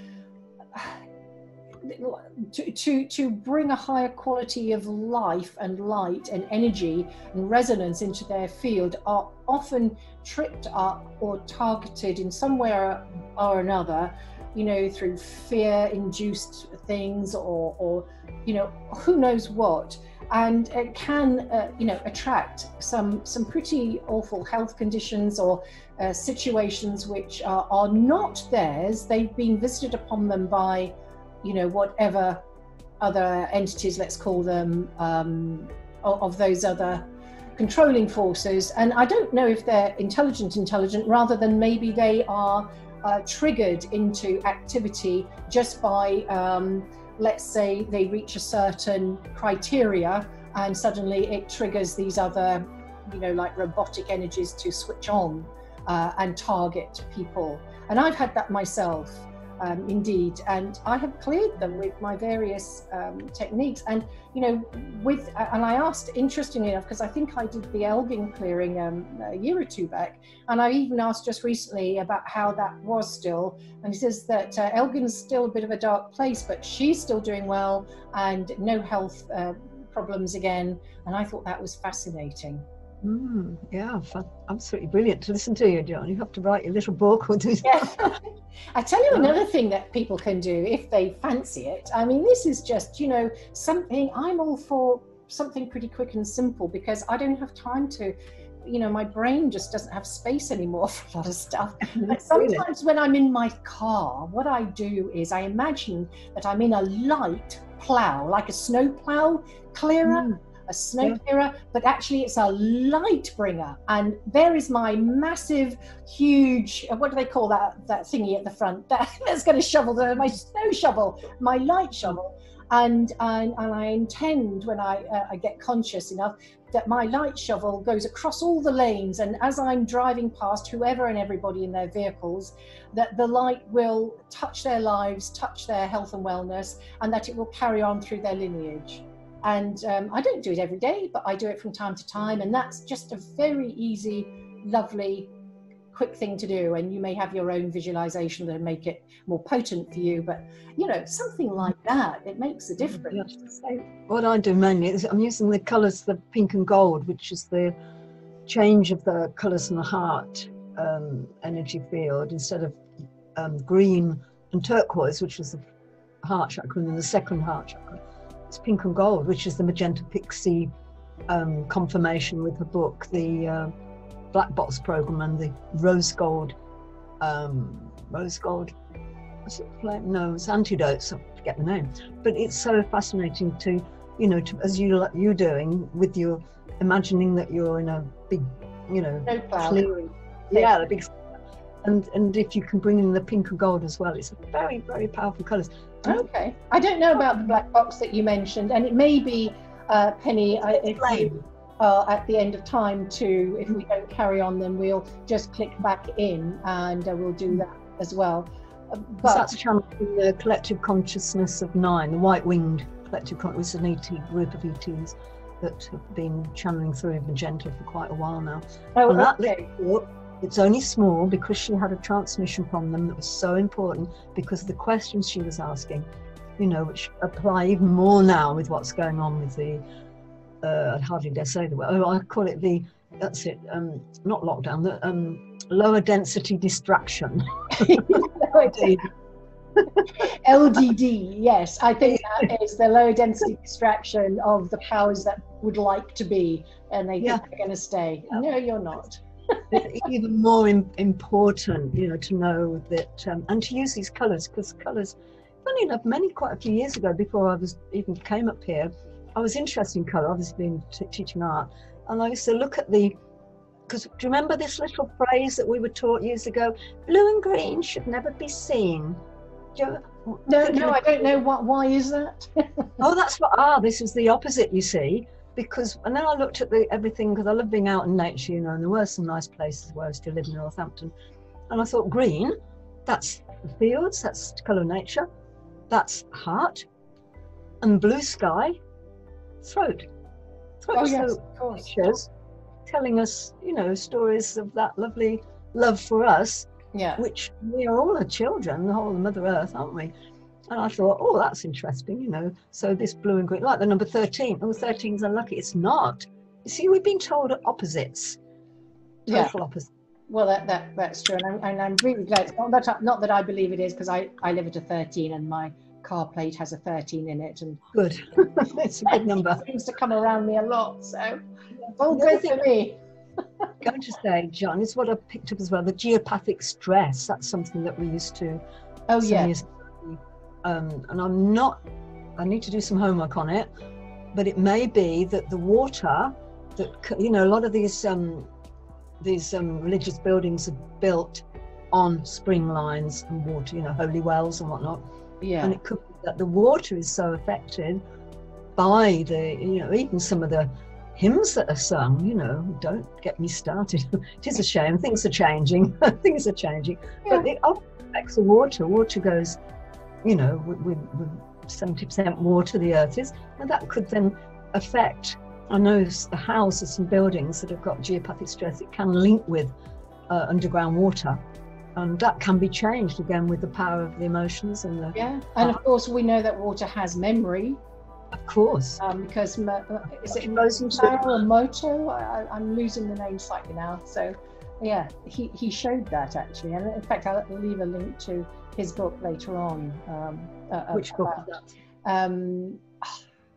to bring a higher quality of life and light and energy and resonance into their field, are often tripped up or targeted in some way or another, through fear-induced things or who knows what. and it can, attract some pretty awful health conditions or situations which are not theirs. They've been visited upon them by, whatever other entities, let's call them, of those other controlling forces. And I don't know if they're intelligent, rather than maybe they are triggered into activity just by, let's say they reach a certain criteria and suddenly it triggers these other, like robotic energies to switch on and target people. And I've had that myself, indeed, and I have cleared them with my various techniques. And and I asked, interestingly enough, because I think I did the Elgin clearing a year or two back, and I even asked just recently about how that was still, and he says that Elgin's still a bit of a dark place, but she's still doing well and no health problems again. And I thought that was fascinating. Yeah, absolutely brilliant to listen to you, John. You have to write your little book or do. Yeah. I tell you another thing that people can do if they fancy it. I mean, this is just, something, I'm all for something pretty quick and simple, because I don't have time to, my brain just doesn't have space anymore for a lot of stuff. And sometimes when I'm in my car, what I do is I imagine that I'm in a light plow, like a snow plow clearer. A snow clearer, but actually it's a light bringer, and there is my massive, huge, what do they call that thingy at the front that's going to shovel my snow shovel, my light shovel, and I intend, when I get conscious enough, that my light shovel goes across all the lanes, and as I'm driving past whoever and everybody in their vehicles, that the light will touch their lives, touch their health and wellness, and that it will carry on through their lineage. And I don't do it every day, but I do it from time to time. And that's just a very easy, lovely, quick thing to do. And you may have your own visualization that make it more potent for you. But, something like that, it makes a difference. What I do mainly is I'm using the colours, the pink and gold, which is the change of the colours in the heart energy field, instead of green and turquoise, which is the heart chakra, and then the second heart chakra. It's pink and gold, which is the magenta pixie confirmation with the book, the black box program, and the rose gold, what's it? No, it's antidotes. I forget the name, but it's so fascinating to, as you're doing with your imagining that you're in a big, clearing, the big. And if you can bring in the pink and gold as well, it's a very, very powerful colours. Okay. I don't know about the black box that you mentioned, and it may be, Penny, if you are at the end of time too, if we don't carry on, then we'll just click back in and we'll do that as well. But that's channeling the collective consciousness of 9, the white-winged collective consciousness, an ET group of ETs that have been channeling through magenta for quite a while now. Oh, and that okay. little, it's only small because she had a transmission from them that was so important, because of the questions she was asking, which apply even more now with what's going on with the, I hardly dare say the word, I call it the, that's it, not lockdown, the lower density distraction. LDD, yes, I think that is the lower density distraction of the powers that would like to be, and they think they're going to stay. No, you're not. It's even more important, to know that, and to use these colours, because colours, funny enough, quite a few years ago, before I even came up here, I was interested in colour, obviously been teaching art, and I used to look at because do you remember this little phrase that we were taught years ago? Blue and green should never be seen. No, I don't know why is that? Oh, that's this is the opposite, you see. Because, and then I looked at everything, because I love being out in nature, and there were some nice places where I used to live in Northampton. And I thought, green, that's the fields, that's the colour of nature, that's heart, and blue sky, throat. Oh, yes, so of course. Pictures telling us, stories of that lovely love for us, which we are all the children, the whole of Mother Earth, aren't we? And I thought, oh, that's interesting, So this blue and green, like the number 13. Oh, 13's unlucky. It's not. You see, we've been told opposites. Total opposites. Well, that's true. And I'm really glad. Not that I believe it is, because I live at a 13 and my car plate has a 13 in it, and Good. It's a good number. It seems to come around me a lot, so it's all The other good for me. I'm going to say, John, is what I picked up as well, the geopathic stress. That's something that we used to seriously, and I need to do some homework on it, but it may be that the water that, you know, a lot of these religious buildings are built on spring lines and water, you know, holy wells and whatnot. Yeah. And it could be that the water is so affected by the, you know, even some of the hymns that are sung, you know, don't get me started. It is a shame. Things are changing. Things are changing. Yeah. But it often affects the water. Water goes, you know, with 70% water the earth is, and that could then affect, I know the houses and buildings that have got geopathic stress, it can link with underground water. And that can be changed again with the power of the emotions and the... Yeah, and of course we know that water has memory. Of course. Because is it Masaru Emoto? I'm losing the name slightly now. So yeah, he showed that actually. And in fact, I'll leave a link to his book later on. Which book is that?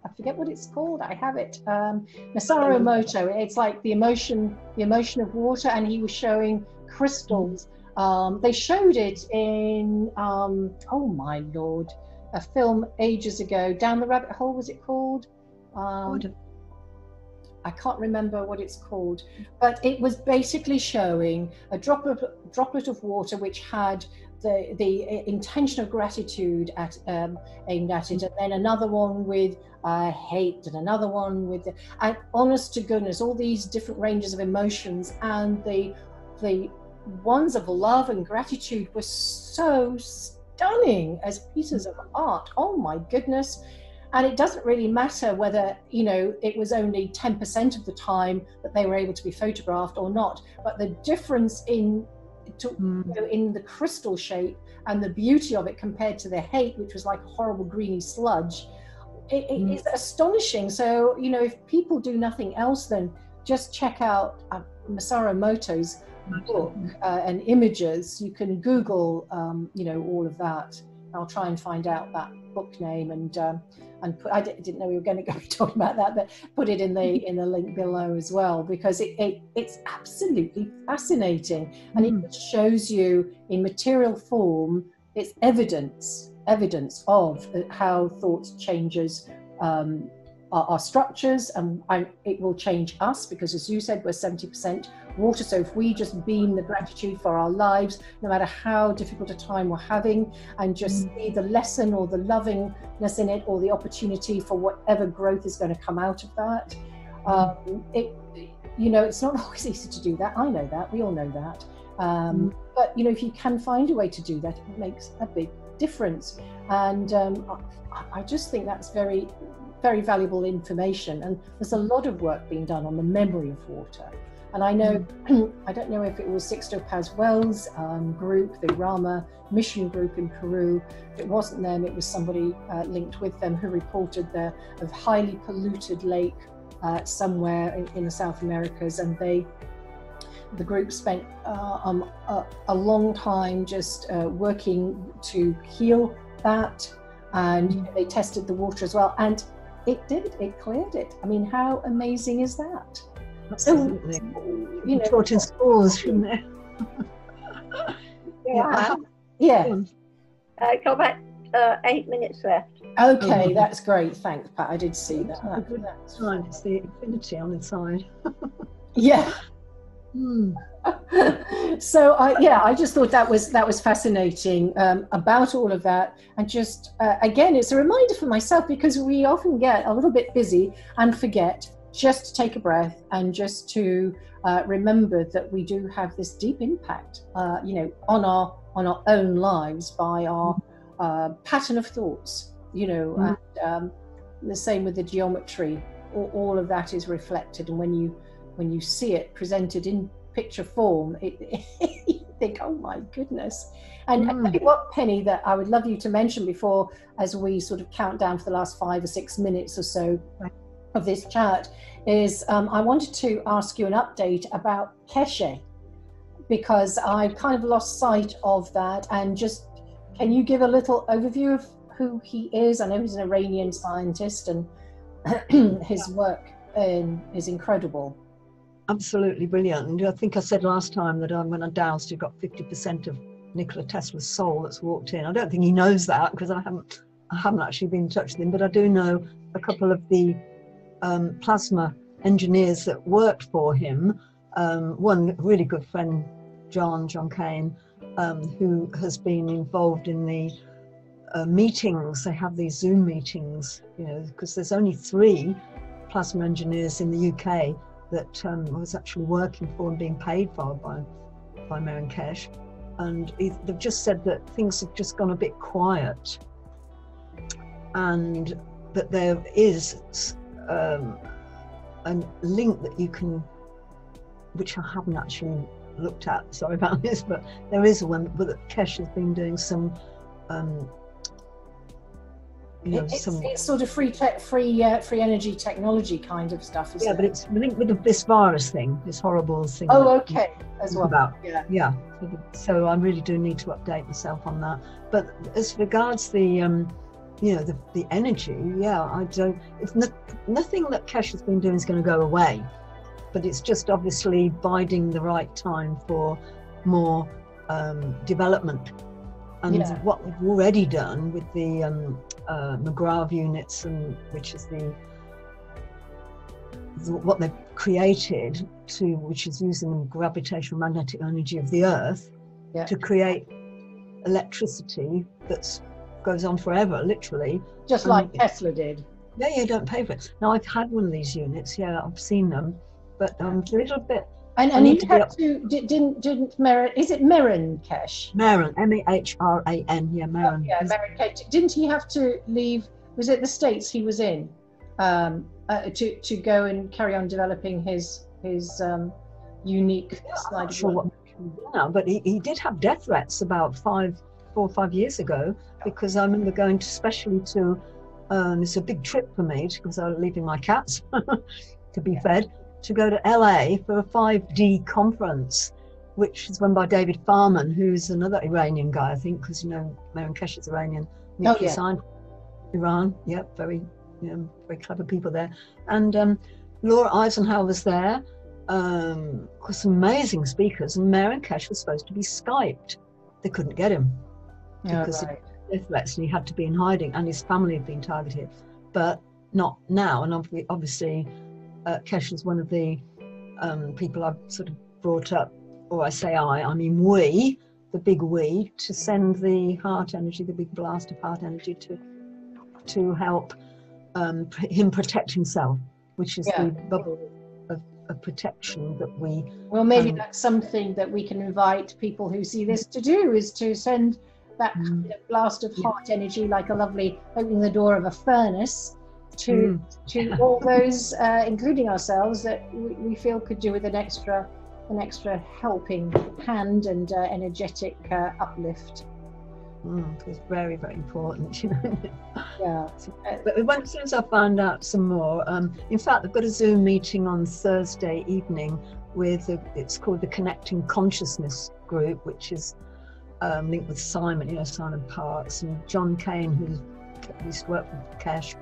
I forget what it's called. I have it. Masaru Emoto. It's like the emotion of water, and he was showing crystals. They showed it in oh my lord, a film ages ago. Down the Rabbit Hole, was it called? I can't remember what it's called, but it was basically showing a droplet of water which had the intention of gratitude aimed at it, and then another one with hate, and another one with and honest to goodness, all these different ranges of emotions, and the ones of love and gratitude were so stunning as pieces of art. Oh my goodness. And it doesn't really matter whether, you know, it was only 10% of the time that they were able to be photographed or not, but the difference in the crystal shape and the beauty of it compared to the hate, which was like a horrible greeny sludge, it is astonishing. So, you know, if people do nothing else, then just check out Masaru Emoto's book and images. You can Google, you know, all of that. I'll try and find out that book name and put, I didn't know we were going to go talking about that, but put it in the link below as well, because it's absolutely fascinating, and it shows you in material form. It's evidence of how thought changes our structures, and it will change us, because as you said, we're 70% water. So if we just beam the gratitude for our lives, no matter how difficult a time we're having, and just see the lesson or the lovingness in it, or the opportunity for whatever growth is going to come out of that, you know, it's not always easy to do that. I know that, we all know that, but you know, if you can find a way to do that, it makes a big difference. And I just think that's very, very valuable information, and there's a lot of work being done on the memory of water. And I know, I don't know if it was Sixto Paz Wells group, the Rama mission group in Peru. If it wasn't them, it was somebody linked with them who reported a highly polluted lake somewhere in the South Americas, and the group spent a long time just working to heal that, and they tested the water as well, and it cleared it. I mean, how amazing is that? Absolutely. So, you know, taught in schools, shouldn't it? Yeah. Got about 8 minutes left. Okay, that's great. Thanks, Pat. I did see that. That's right. It's the infinity on the side. Yeah. So I just thought that was fascinating about all of that, and just again, it's a reminder for myself, because we often get a little bit busy and forget just to take a breath and just to remember that we do have this deep impact, you know, on our own lives by our pattern of thoughts, you know, and the same with the geometry. All of that is reflected, and when you see it presented in picture form, you think, oh my goodness. And I tell you what, Penny, that I would love you to mention before, as we sort of count down for the last 5 or 6 minutes or so of this chat, is I wanted to ask you an update about Keshe, because I've kind of lost sight of that, and just can you give a little overview of who he is? I know he's an Iranian scientist, and his work is incredible. Absolutely brilliant. And I think I said last time that when I doused, you got 50% of Nikola Tesla's soul that's walked in. I don't think he knows that, because I haven't actually been in touch with him, but I do know a couple of the plasma engineers that worked for him. One really good friend, John Kane, who has been involved in the meetings. They have these Zoom meetings, because there's only 3 plasma engineers in the UK that was actually working for and being paid for by Mayor and Keshe. And they've just said that things have just gone a bit quiet, and that there is a link that you can, which I haven't actually looked at, sorry about this, but there is one that Keshe has been doing some it's sort of free energy technology kind of stuff, isn't it? But it's linked with this virus thing, this horrible thing. Oh, okay, as well. About. Yeah. So I really do need to update myself on that. But as regards the energy, I don't. It's nothing that Keshe has been doing is going to go away, but it's just obviously biding the right time for more development. And what we've already done with the McGrath units, and which is what they've created, which is using the gravitational magnetic energy of the Earth to create electricity that goes on forever, literally. Just like Tesla did. Yeah, you don't pay for it. Now, I've had one of these units. Yeah, I've seen them, but a little bit. And you had didn't Meron, is it Meron Keshe? Meron, Mehran, yeah, Meron. Meron Keshe. Didn't he have to leave, was it the States he was in, to go and carry on developing his unique side of work? But he did have death threats about 4 or 5 years ago, because I remember going especially to, it's a big trip for me, because I was leaving my cats to be fed, to go to LA for a 5D conference, which is run by David Farman, who's another Iranian guy, I think, because Mayor and Keshe is Iranian. Scientist, Iran, very clever people there. And Laura Eisenhower was there, with some amazing speakers, and Mayor and Keshe was supposed to be Skyped. They couldn't get him because of death threats, and he had to be in hiding, and his family had been targeted, but not now. And obviously Keshe is one of the people I've sort of brought up, or I mean we, the big we, to send the heart energy, the big blast of heart energy to help him protect himself, which is the bubble of protection that we... Well, maybe that's something that we can invite people who see this to do, is to send that blast of heart energy, like a lovely opening the door of a furnace, to all those, including ourselves, that we feel could do with an extra helping hand and energetic uplift. It's very, very important, Yeah. But as soon as I find out some more, in fact, I've got a Zoom meeting on Thursday evening with it's called the Connecting Consciousness group, which is linked with Simon, Simon Parks, and John Kane, who used to work with Keshe,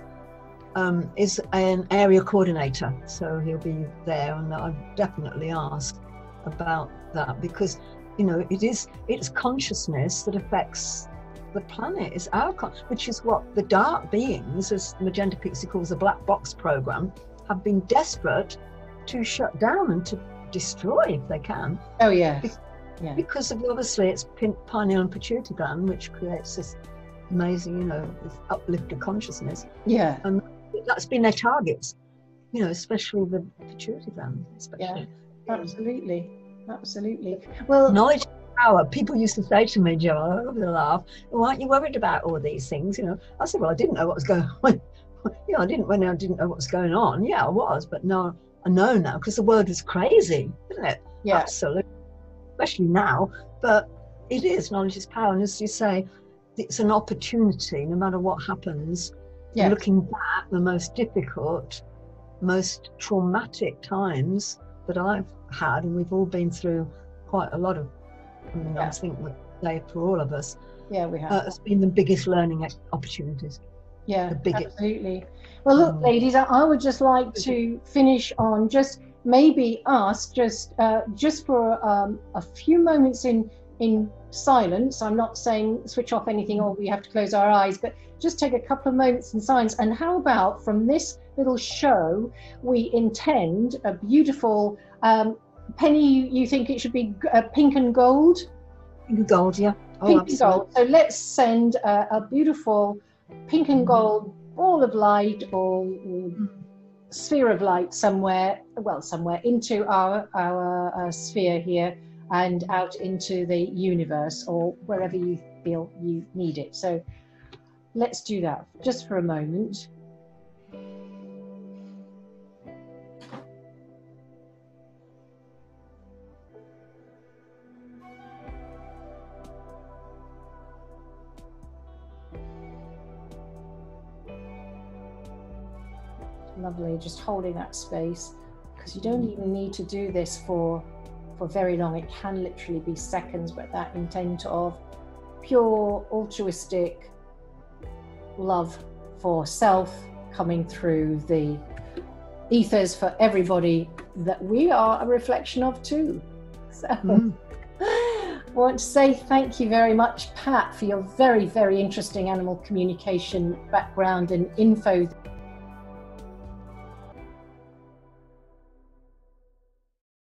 is an area coordinator, so he'll be there, and I'll definitely ask about that, because it's consciousness that affects the planet. It's which is what the dark beings, as Magenta Pixie calls the black box program, have been desperate to shut down and to destroy if they can. Oh yeah. Because of, obviously, it's pineal and pituitary gland, which creates this amazing, this uplifted consciousness. Yeah. And that's been their targets, especially the pituitary gland. Especially. Yeah, absolutely. Well, knowledge is power. People used to say to me, Joe, I love the laugh, well, aren't you worried about all these things? I said, well, I didn't know what was going on. I didn't know what was going on. Yeah, I was, but no, I know now, because the word was crazy, isn't it? Yeah. Absolutely. Especially now, but it is, knowledge is power. And as you say, it's an opportunity, no matter what happens. Yeah. Looking back, the most difficult, most traumatic times that I've had, and we've all been through quite a lot of, I think say for all of us, Yeah, we have. has been the biggest learning opportunities. Yeah, the biggest. absolutely. Well, look, ladies, I would just like to finish on just maybe ask just for a few moments in silence. I'm not saying switch off anything or we have to close our eyes, but just take a couple of moments in silence. And how about from this little show, we intend a beautiful Penny, you think it should be pink and gold? Pink and gold, yeah. Oh, pink absolutely. and gold. So let's send a beautiful pink and gold ball of light or sphere of light somewhere into our sphere here and out into the universe or wherever you feel you need it. So let's do that just for a moment. Lovely, just holding that space, because you don't even need to do this for very long. It can literally be seconds, but that intent of pure altruistic love for self coming through the ethers for everybody that we are a reflection of too. So I want to say thank you very much, Pat, for your very, very interesting animal communication background and info